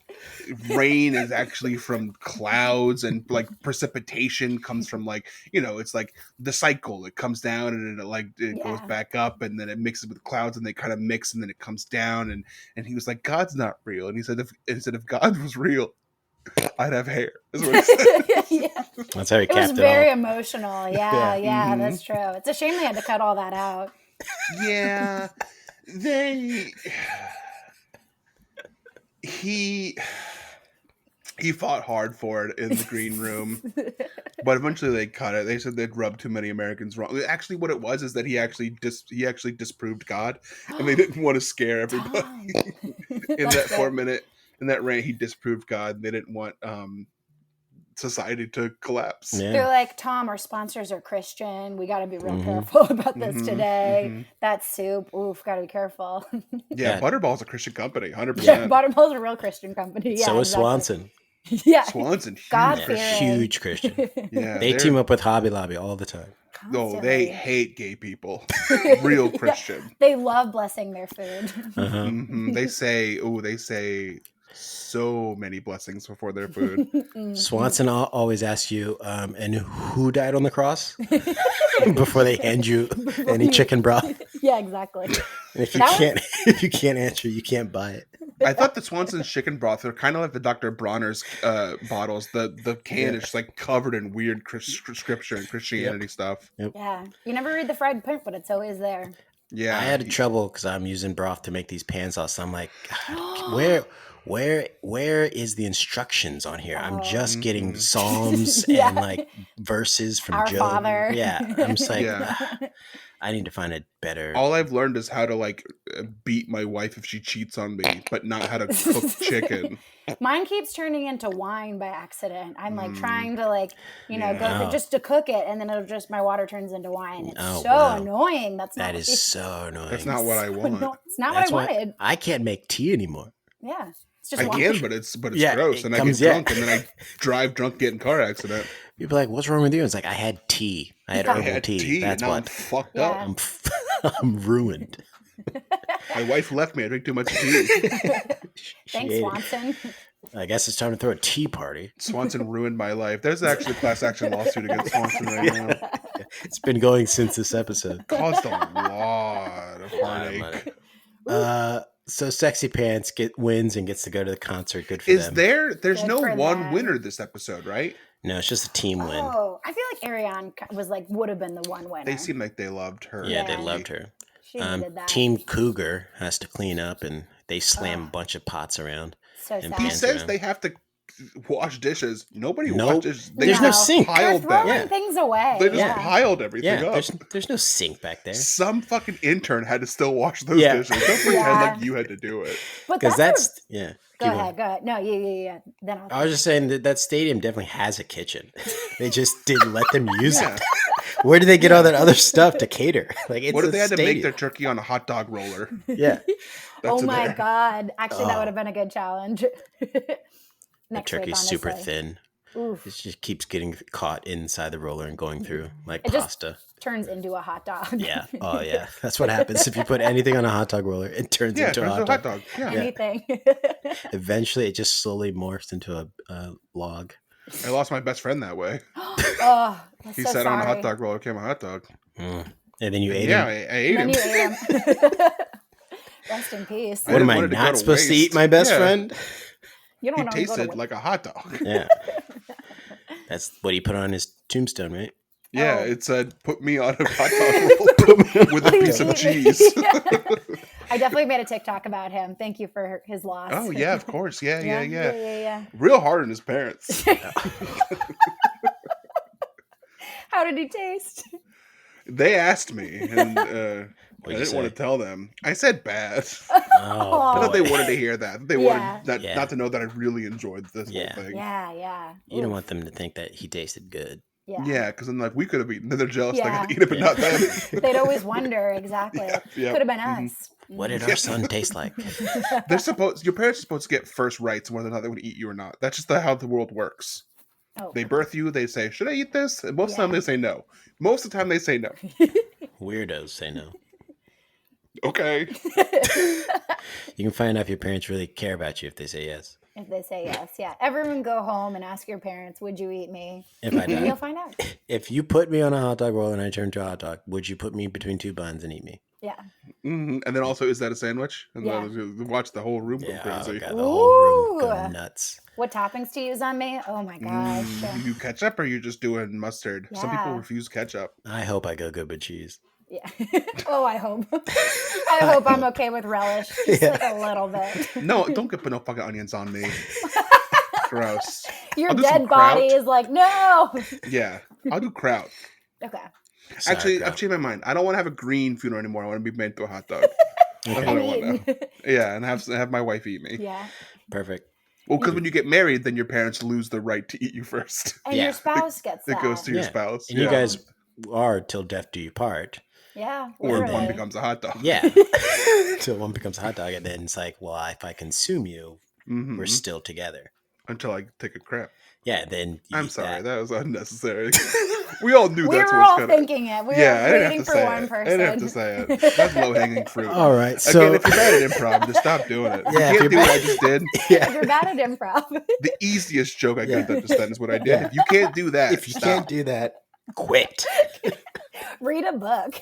S3: rain is actually from clouds and like precipitation comes from like, it's like the cycle. It comes down and it goes back up and then it mixes with clouds and they kind of mix and then it comes down and he was like, God's not real. And he said, if God was real, I'd have hair. Is what he said.
S4: Yeah.
S2: That's how he capped it.
S4: It was very emotional. Yeah, that's true. It's a shame they had to cut all that out.
S3: Yeah. He fought hard for it in the green room, but eventually they cut it. They said they'd rubbed too many Americans wrong. Actually, what it was is that he actually disproved God, and they didn't want to scare everybody. In that 4-minute, in that rant, he disproved God. They didn't want society to collapse.
S2: Yeah.
S4: They're like, Tom, our sponsors are Christian. We got to be real careful about this today. That soup, oof, got to be careful.
S3: Yeah, Butterball's a Christian company, 100%.
S4: Yeah, Butterball's a real Christian company. Yeah,
S2: so is Swanson.
S4: Yeah,
S3: Swanson,
S2: huge Christian.
S3: Yeah,
S2: they team up with Hobby Lobby all the time.
S3: No, they hate gay people. Real Christian.
S4: They love blessing their food.
S3: They say so many blessings before their food.
S2: Swanson always asks you, and who died on the cross? Before they hand you any chicken broth.
S4: Yeah, exactly.
S2: And if you can't answer, you can't buy it.
S3: I thought the Swanson's chicken broth are kind of like the Dr. Bronner's bottles. The can is just like covered in weird scripture and Christianity stuff.
S2: Yep.
S4: Yeah, you never read the fine print, but it's always there.
S3: Yeah,
S2: I had trouble because I'm using broth to make these pan sauce. I'm like, where is the instructions on here? I'm just getting
S3: Mhm.
S2: psalms
S4: Yeah.
S2: and like verses from
S4: Our
S2: Job.
S4: Father.
S2: Yeah, I'm just like,
S3: Yeah.
S2: I need to find a better.
S3: All I've learned is how to like beat my wife if she cheats on me, but not how to cook chicken.
S4: Mine keeps turning into wine by accident. I'm like trying to
S3: Yeah.
S4: go
S2: Oh.
S4: just to cook it, and then it'll just my water turns into wine. It's
S2: Oh,
S4: so
S2: wow.
S4: annoying. That's
S2: That
S4: not
S2: is so annoying.
S3: That's not what I want.
S4: No, it's not
S2: That's
S4: what I
S2: why
S4: wanted.
S2: I can't make tea anymore.
S4: Yeah, it's just
S3: I
S4: wine.
S3: can, but it's
S2: Yeah,
S3: gross,
S2: it
S3: and I
S2: comes-
S3: get
S2: yeah.
S3: drunk, and then I drive drunk, get in car accident.
S2: People are like, "What's wrong with you?" It's like I had tea. I had
S4: I
S2: herbal
S3: had tea,
S2: That's
S3: and now I'm
S2: what.
S3: fucked
S4: Yeah.
S3: up.
S2: I'm ruined.
S3: My wife left me. I drink too much tea.
S4: Thanks,
S2: Shit.
S4: Swanson.
S2: I guess it's time to throw a tea party.
S3: Swanson ruined my life. There's actually a class action lawsuit against Swanson right now.
S2: It's been going since this episode.
S3: Caused a lot of heartache.
S2: So Sexy Pants wins and gets to go to the concert. Good for them.
S3: There's
S4: Good
S3: no
S4: for
S3: one
S4: them.
S3: winner this episode, right?
S2: No, it's just a team win.
S4: Oh, I feel like Ariane would have been the one winner.
S3: They seem like they loved her.
S2: Yeah, they
S4: Yeah.
S2: loved her.
S4: She needed that.
S2: Team Cougar has to clean up, and they slam a bunch of pots around.
S4: So
S2: and
S4: sad.
S3: He
S2: pans
S3: says
S2: around.
S3: they have to wash dishes. Nobody
S2: Nope.
S3: washes.
S2: There's no sink.
S4: They're
S3: Piled
S4: throwing
S3: them.
S4: things away.
S3: They just
S4: yeah.
S3: piled everything
S2: Yeah,
S3: up.
S2: there's no sink back there.
S3: Some fucking intern had to still wash those
S2: Yeah.
S3: dishes. Don't pretend
S4: Yeah.
S3: like you had to do it.
S4: But
S2: Because
S4: that's
S2: yeah.
S4: Go
S2: keep
S4: ahead. No, yeah. Then I'll.
S2: I was just saying that stadium definitely has a kitchen. They just didn't let them use
S3: Yeah.
S2: it. Where did they get all that other stuff to cater? Like, it's
S3: What if
S2: a
S3: they had to make
S2: stadium.
S3: their turkey on a hot dog roller?
S2: Yeah,
S4: Oh
S3: in
S4: my
S3: there.
S4: god! Actually, that
S2: Oh.
S4: would have been a good challenge.
S2: the
S4: Next
S2: turkey's
S4: week,
S2: super
S4: honestly.
S2: thin.
S4: Oof.
S2: It just keeps getting caught inside the roller and going through like
S4: It just
S2: pasta.
S4: turns into a hot dog.
S2: Yeah. Oh yeah. That's what happens if you put anything on a hot dog roller. It turns
S3: Yeah,
S2: into
S3: there's
S2: a hot dog.
S3: Yeah.
S4: Anything.
S2: Eventually, it just slowly morphs into a log.
S3: I lost my best friend that way.
S4: Oh, I'm
S3: He
S4: so
S3: sat
S4: sorry.
S3: on a hot dog roller, came a hot dog.
S2: And then you ate
S3: Yeah,
S2: him.
S3: I ate
S4: And
S3: him.
S4: then you ate him. Rest in peace.
S3: I
S2: What am
S3: didn't
S2: I
S3: want it to go
S2: not
S3: to
S2: supposed to
S3: waste.
S2: eat, my best
S3: Yeah.
S2: friend?
S4: You don't
S3: He
S4: want to go to
S3: tasted
S4: waste.
S3: like a hot dog.
S2: Yeah. That's what he put on his tombstone, right?
S3: Yeah,
S4: Oh.
S3: it said, "Put me on a hot dog roll with a piece of cheese."
S4: I definitely made a TikTok about him. Thank you for his loss.
S3: Oh yeah, of course. Yeah.
S4: yeah.
S3: Real hard on his parents.
S4: How did he taste?
S3: They asked me, and I
S2: What'd you
S3: didn't want
S2: say?
S3: to tell them. I said bad.
S2: Oh,
S3: I thought they
S2: boy.
S3: wanted to hear that. They
S4: Yeah.
S3: wanted that
S2: Yeah.
S3: not to know that I really enjoyed this
S2: Yeah.
S3: whole thing.
S4: Yeah.
S2: You don't
S4: Oof.
S2: want them to think that he tasted good.
S3: Yeah, because I'm like, we could have eaten. They're jealous. Like,
S4: Yeah.
S3: I eat it, but not them.
S4: They'd always wonder exactly.
S3: yeah.
S4: Could have been
S3: Mhm.
S4: us.
S2: What did our son taste like?
S3: They're supposed. Your parents are supposed to get first rights whether or not they would eat you or not. That's just how the world works.
S4: Oh.
S3: They birth you. They say, "Should I eat this?" And most of the
S4: Yeah.
S3: time they say no. Most of the time they say no.
S2: Weirdos say no.
S3: Okay.
S2: You can find out if your parents really care about you if they say yes.
S4: If they say yes, yeah. Everyone go home and ask your parents, would you eat me?
S2: If I
S4: You'll
S2: die.
S4: find out.
S2: If you put me on a hot dog roll and I turn to a hot dog, would you put me between two buns and eat me?
S4: Yeah.
S3: And then also, is that a sandwich? And
S4: Yeah.
S3: then watch the whole room go
S2: Yeah,
S3: crazy.
S2: oh god, the whole room go
S4: Ooh.
S2: nuts.
S4: What toppings to use on me? Oh my gosh.
S3: You do ketchup, or you're just doing mustard? Some people
S4: Yeah.
S3: refuse ketchup.
S2: I hope I go good with cheese.
S4: Yeah. Oh, I hope. I hope I'm okay with relish. Just like a little bit.
S3: No, don't put no fucking onions on me. Gross.
S4: Your
S3: I'll do some
S4: dead body
S3: kraut.
S4: is like, no.
S3: Yeah, I'll do kraut.
S4: Okay.
S3: Actually,
S2: Sauerkraut.
S3: I've changed my mind. I don't want to have a green funeral anymore. I want to be made to a hot dog. That's what I
S4: And
S3: want
S4: eaten.
S3: now. Yeah, and have my wife eat me.
S4: Yeah.
S2: Perfect.
S3: Well, because when you get married, then your parents lose the right to eat you first.
S4: And
S2: Yeah.
S4: your spouse gets
S3: It
S4: that.
S3: goes to your
S2: Yeah.
S3: spouse.
S2: And you guys are till death do you part.
S4: Yeah.
S3: or
S4: literally.
S3: one becomes a hot dog.
S2: Yeah. Till one becomes a hot dog, and then it's like, well, if I consume you,
S3: Mhm.
S2: we're still together.
S3: Until I take a crap.
S2: Yeah, then you
S3: I'm
S2: eat
S3: sorry,
S2: that.
S3: that was unnecessary. We all knew
S4: We
S3: that's
S4: were
S3: what's
S4: all
S3: gonna.
S4: thinking it. We
S3: Yeah, I
S4: were
S3: didn't
S4: waiting
S3: have to
S4: for
S3: say
S4: one
S3: it.
S4: person.
S3: I didn't have to say it. That's low hanging fruit.
S2: All right,
S3: Again,
S2: so
S3: if you're bad at improv, just stop doing it.
S2: Yeah,
S3: You
S2: if
S3: can't do
S2: you're
S3: what I just did.
S2: yeah,
S4: If you're bad at improv.
S3: The easiest joke I could have
S2: Yeah.
S3: done just then is what I did. If you can't do that,
S2: if you
S3: stop.
S2: can't do that, quit.
S4: Read a book.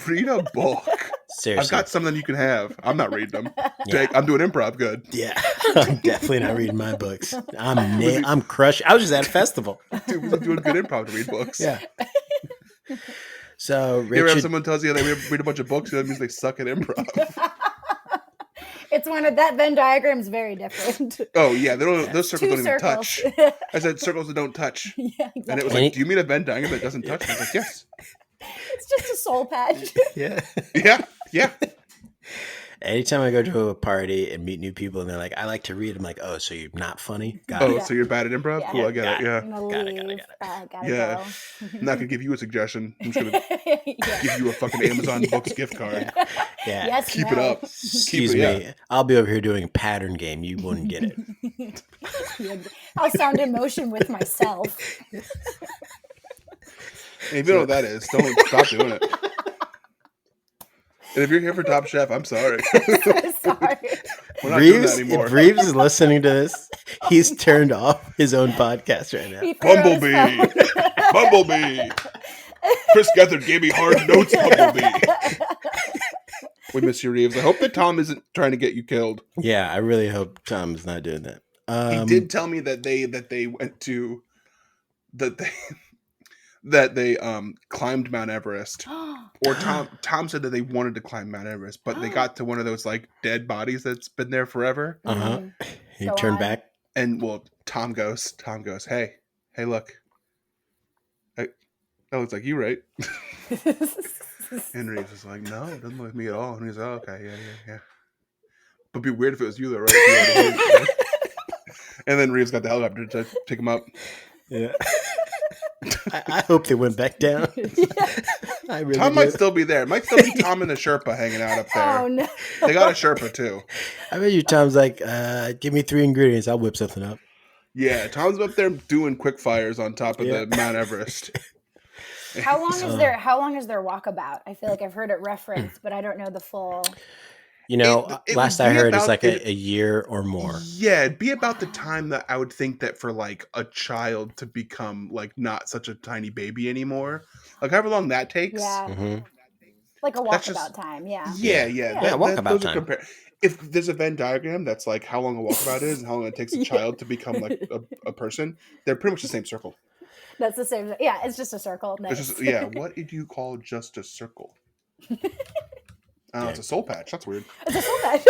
S3: Read a book.
S2: Seriously.
S3: I've got something you can have. I'm not reading them.
S2: Yeah.
S3: I'm doing improv good.
S2: Yeah, I'm definitely not reading my books. I'm crushed. I was just at a festival.
S3: Dude, we're doing good improv to read books.
S2: Yeah. So
S3: You ever have
S2: Richard,
S3: someone tells you they read a bunch of books, that means they suck at improv.
S4: It's one of that Venn diagram's very different.
S3: Oh yeah, those circles
S4: Two
S3: don't even
S4: circles.
S3: touch. I said circles that don't touch.
S4: Yeah, exactly.
S3: And it was like, do you mean a Venn diagram that doesn't touch? And I was like, yes.
S4: It's just a soul patch.
S2: Yeah.
S3: Yeah.
S2: Anytime I go to a party and meet new people and they're like, I like to read, I'm like, oh, so you're not funny? Got it.
S3: So you're bad at improv?
S4: Yeah.
S3: Cool, I get it. Yeah.
S4: I'm gonna leave. Gotta
S3: Yeah.
S4: go.
S3: I'm not gonna give you a suggestion. I'm just gonna give you a fucking Amazon Books gift card.
S2: Yeah.
S4: Yes,
S3: Keep
S4: no.
S3: it up.
S2: Excuse me. I'll be over here doing a pattern game. You wouldn't get it.
S4: I'll sound in motion with myself.
S3: And if you don't know what that is, don't stop doing it. And if you're here for Top Chef, I'm sorry.
S4: So sorry.
S3: We're not doing that
S2: Reeves,
S3: anymore.
S2: if Reeves is listening to this, he's turned off his own podcast right now.
S4: He threw us
S3: Bumblebee.
S4: out.
S3: Bumblebee. Chris Gethard gave me hard notes, Bumblebee. We miss you, Reeves. I hope that Tom isn't trying to get you killed.
S2: Yeah, I really hope Tom is not doing that.
S3: He did tell me that they went to that they climbed Mount Everest. Or Tom said that they wanted to climb Mount Everest, but they got to one of those like dead bodies that's been there forever.
S2: He turned back.
S3: And Tom goes, hey, look. That looks like you, right? And Reeves was like, no, it doesn't look like me at all. And he's like, oh, okay, yeah. But it'd be weird if it was you though, right? And then Reeves got the helicopter to pick him up.
S2: Yeah. I hope they went back down. I really
S3: Tom
S2: do.
S3: might still be there. It might still be Tom and the Sherpa hanging out up there.
S4: Oh no.
S3: They got a Sherpa too.
S2: I bet you Tom's like, give me 3 ingredients. I'll whip something up.
S3: Yeah, Tom's up there doing quick fires on top of the Mount Everest.
S4: How long is their walkabout? I feel like I've heard it referenced, but I don't know the full.
S2: You know,
S3: It
S2: last
S3: would
S2: I
S3: be
S2: heard, it's
S3: about
S2: like a year or more.
S3: Yeah, it'd be about the time that I would think that for like a child to become like not such a tiny baby anymore. Like however long that takes.
S4: Yeah.
S2: Mm-hmm.
S4: Like a
S3: That's
S4: walkabout time. Yeah.
S3: Yeah.
S2: Walkabout
S3: those are
S2: time.
S3: If there's a Venn diagram that's like how long a walkabout is and how long it takes a child to become like a person, they're pretty much the same circle.
S4: That's the same. Yeah, it's just a circle. Nice.
S3: It's just, what did you call just a circle? It's a soul patch. That's weird.
S4: It's a soul patch.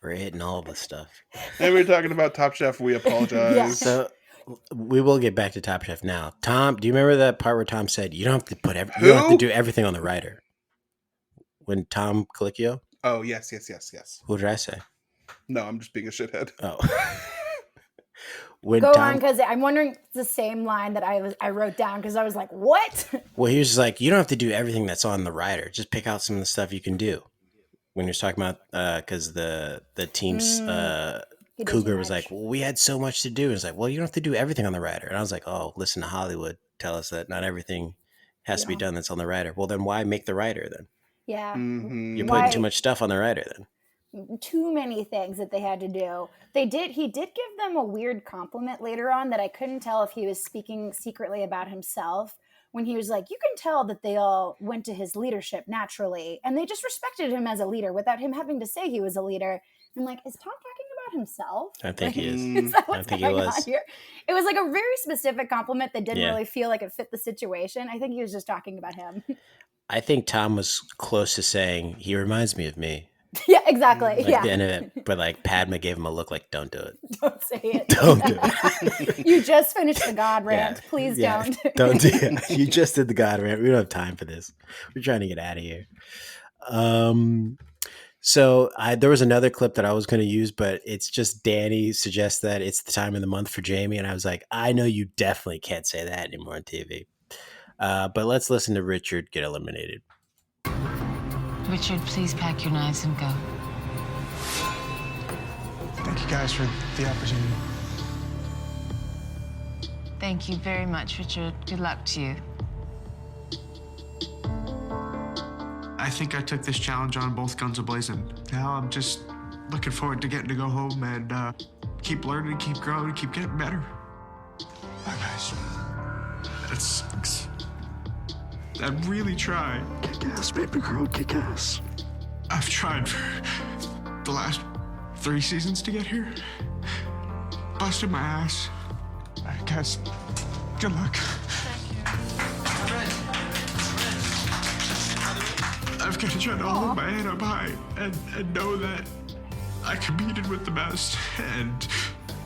S2: We're hitting all the stuff.
S3: And we're talking about Top Chef. We apologize.
S4: Yeah.
S2: So we will get back to Top Chef now. Tom, do you remember that part where Tom said you don't have to you don't have to do everything on the writer? When Tom Colicchio?
S3: Oh yes.
S2: What did I say?
S3: No, I'm just being a shithead.
S2: Oh.
S4: Go on, because I'm wondering if it's the same line that I wrote down because I was like, what?
S2: Well, he was just like, you don't have to do everything that's on the writer. Just pick out some of the stuff you can do. When he was talking about, because the team's Cougar was like, well, we had so much to do. And it's like, well, you don't have to do everything on the writer. And I was like, oh, listen to Hollywood tell us that not everything has to be done that's on the writer. Well, then why make the writer then?
S4: Yeah.
S3: Mm-hmm.
S2: You're putting too much stuff on the writer then.
S4: Too many things that they had to do. He did give them a weird compliment later on that I couldn't tell if he was speaking secretly about himself when he was like, you can tell that they all went to his leadership naturally and they just respected him as a leader without him having to say he was a leader. I'm like, is Tom talking about himself?
S2: I think he is.
S4: I think he was. Here? It was like a very specific compliment that didn't really feel like it fit the situation. I think he was just talking about him.
S2: I think Tom was close to saying, he reminds me of me.
S4: Yeah, exactly.
S2: Like
S4: yeah.
S2: the end of it, but like Padma gave him a look like, don't do it.
S4: Don't say it.
S2: Don't do it.
S4: You just finished the God rant. Please don't.
S2: Don't do it. You just did the God rant. We don't have time for this. We're trying to get out of here. So there was another clip that I was going to use, but it's just Danny suggests that it's the time of the month for Jamie. And I was like, I know you definitely can't say that anymore on TV. But let's listen to Richard get eliminated.
S13: Richard, please pack your knives and go.
S6: Thank you guys for the opportunity.
S13: Thank you very much, Richard. Good luck to you.
S6: I think I took this challenge on both guns a-blazing. Now I'm just looking forward to getting to go home and keep learning, keep growing, keep getting better. Bye, guys. That sucks. I really tried.
S14: Kick ass, baby girl, kick ass.
S6: I've tried for the last 3 seasons to get here. Busted my ass. All right, guys, good luck. I've got to try to hold my head up high and know that I competed with the best, and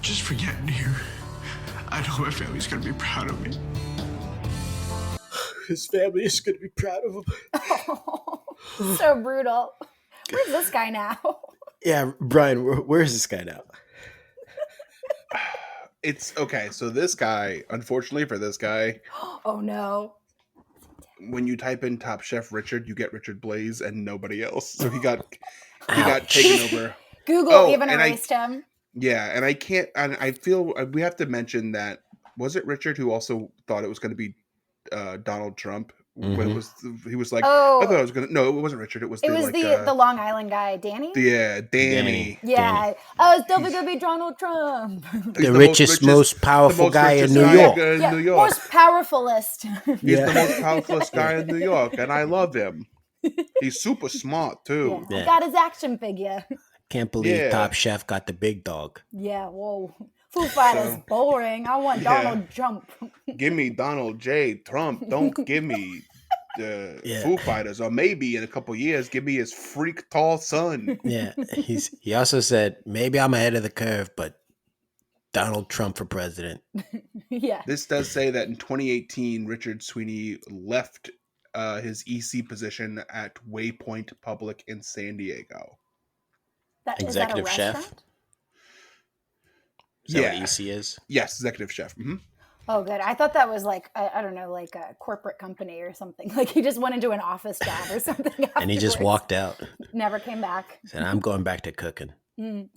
S6: just for getting here, I know my family's gonna be proud of me.
S2: His family is going to be proud of him.
S4: So brutal. Where's this guy now?
S2: Yeah, Brian, where is this guy now?
S3: It's okay. So this guy, unfortunately for this guy,
S4: Oh no.
S3: when you type in Top Chef Richard, you get Richard Blaze and nobody else. So he got
S2: Ouch.
S3: taken over.
S4: Google even erased him.
S3: Yeah, and I can't. And I feel we have to mention that. Was it Richard who also thought it was going to be Donald Trump? When it was, he was like,
S4: Oh.
S3: I thought I was gonna. No, it wasn't Richard. It was
S4: the Long Island guy, Danny.
S3: Yeah, Danny.
S4: Yeah. Oh, it's definitely gonna be Donald Trump.
S2: The richest, most powerful guy in New York.
S3: New York.
S4: Most powerfulest.
S3: He's the most powerfulest guy in New York, and I love him. He's super smart too.
S4: Yeah. Got his action figure.
S2: Can't believe Top Chef got the big dog.
S4: Yeah, whoa. Foo Fighters boring. I want Donald Trump.
S3: Give me Donald J. Trump. Don't give me the Foo Fighters. Or maybe in a couple years, give me his freak tall son.
S2: Yeah, he also said, maybe I'm ahead of the curve, but Donald Trump for president.
S4: Yeah.
S3: This does say that in 2018, Richard Sweeney left his EC position at Waypoint Public in San Diego.
S2: Executive chef? Is that what EC is?
S3: Yes, executive chef. Mm-hmm.
S4: Oh, good. I thought that was like, I don't know, like a corporate company or something. Like he just went into an office job or something.
S2: And he just walked out.
S4: Never came back.
S2: Said, I'm going back to cooking.
S4: Mm.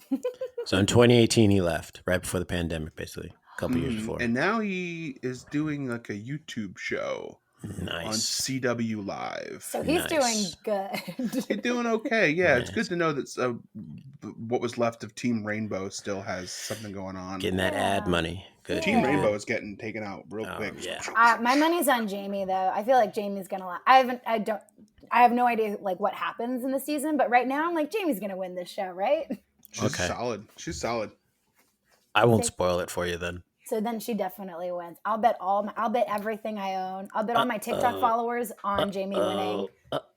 S2: So in 2018, he left, right before the pandemic, basically. A couple years before.
S3: And now he is doing like a YouTube show.
S2: Nice.
S3: On CW Live.
S4: So he's doing good.
S3: He's doing okay. Yeah, it's good to know that what was left of Team Rainbow still has something going on.
S2: Getting that ad money. Good.
S3: Team Rainbow is getting taken out real quick.
S2: Yeah.
S4: My money's on Jamie though. I feel like Jamie's gonna. I have no idea like what happens in the season, but right now I'm like Jamie's gonna win this show, right?
S3: She's solid. She's solid.
S2: I won't spoil it for you then.
S4: So then she definitely wins. I'll bet everything I own. I'll bet all my TikTok followers on Jamie winning.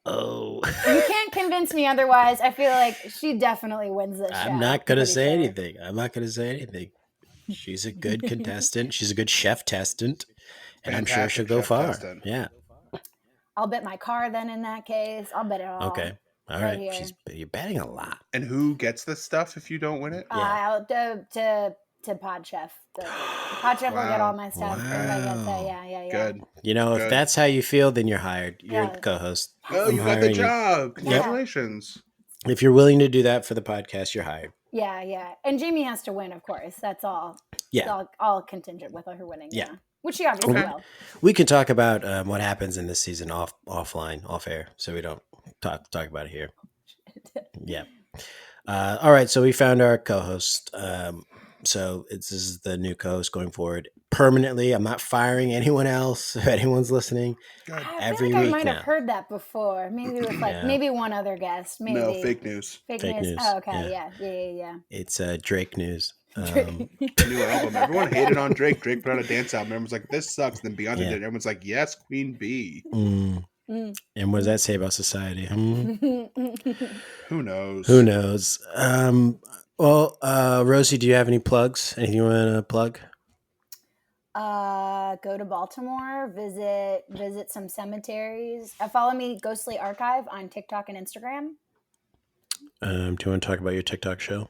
S4: You can't convince me otherwise. I feel like she definitely wins this show.
S2: I'm not going to say anything. She's a good contestant. She's a good chef testant. And I'm sure she'll go far. Yeah.
S4: I'll bet my car then in that case. I'll bet it all.
S2: Okay. All right. You're betting a lot.
S3: And who gets the stuff if you don't win it?
S4: To Pod Chef. The Pod Chef will get all my stuff. Everybody gets that. Yeah.
S3: Good.
S2: You know, if that's how you feel, then you're hired. You're the co-host.
S3: Oh, you got the job. Congratulations.
S2: Yep. If you're willing to do that for the podcast, you're hired.
S4: Yeah. And Jamie has to win, of course. That's all.
S2: Yeah.
S4: It's all contingent with her winning.
S2: Yeah.
S4: Which she obviously will.
S2: We can talk about what happens in this season offline, off air, so we don't talk about it here. Yeah. All right. So we found our co-host. So this is the new co-host going forward permanently. I'm not firing anyone else. If anyone's listening, every week
S4: I might
S2: now.
S4: have heard that before. Maybe with maybe one other guest. Maybe.
S3: No, fake news.
S4: Fake news. Oh, okay. Yeah.
S2: It's Drake news.
S3: New album. Everyone hated on Drake. Drake put out a dance album. Everyone's like, this sucks. Then Beyonce did it. Everyone's like, yes, Queen Bee.
S2: And what does that say about society?
S3: Who knows?
S2: Well, Rosie, do you have any plugs? Anything you want to plug?
S4: Go to Baltimore, visit some cemeteries. Follow me, Ghostly Archive, on TikTok and Instagram.
S2: Do you want to talk about your TikTok show?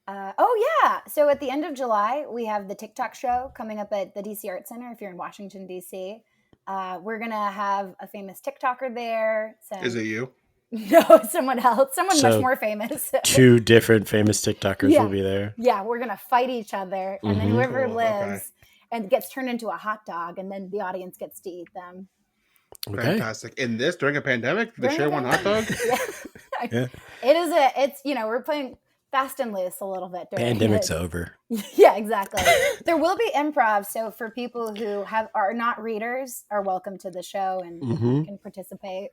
S4: So at the end of July, we have the TikTok show coming up at the DC Art Center. If you're in Washington, DC, we're gonna have a famous TikToker there.
S3: Is it you?
S4: No, someone else. Someone much more famous.
S2: 2 different famous TikTokers will be there.
S4: Yeah, we're going to fight each other. And then whoever lives and gets turned into a hot dog, and then the audience gets to eat them.
S2: Okay.
S3: Fantastic. In this, during a pandemic, they share one hot dog?
S4: Yeah. We're playing fast and loose a little bit.
S2: Pandemic's over.
S4: Yeah, exactly. There will be improv. So for people who are not readers, are welcome to the show and can participate.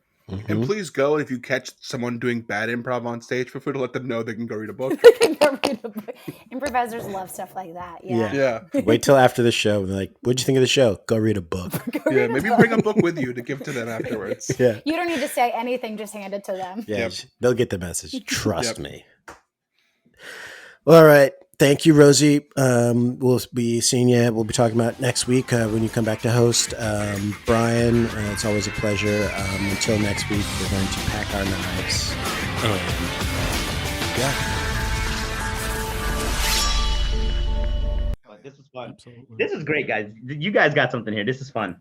S3: And please go, if you catch someone doing bad improv on stage, feel free to let them know they can go read a book.
S4: Improvisers love stuff like that. Yeah.
S2: Wait till after the show. They're like, what'd you think of the show? Go read a book.
S3: Maybe bring a book with you to give to them afterwards.
S2: Yeah.
S4: You don't need to say anything, just hand it to them.
S2: Yeah. They'll get the message. Trust me. All right. Thank you, Rosie. We'll be seeing you. We'll be talking about next week when you come back to host. Brian, it's always a pleasure. Until next week, we're going to pack our knives. And yeah.
S15: This was fun. This is great, guys. You guys got something here. This is fun.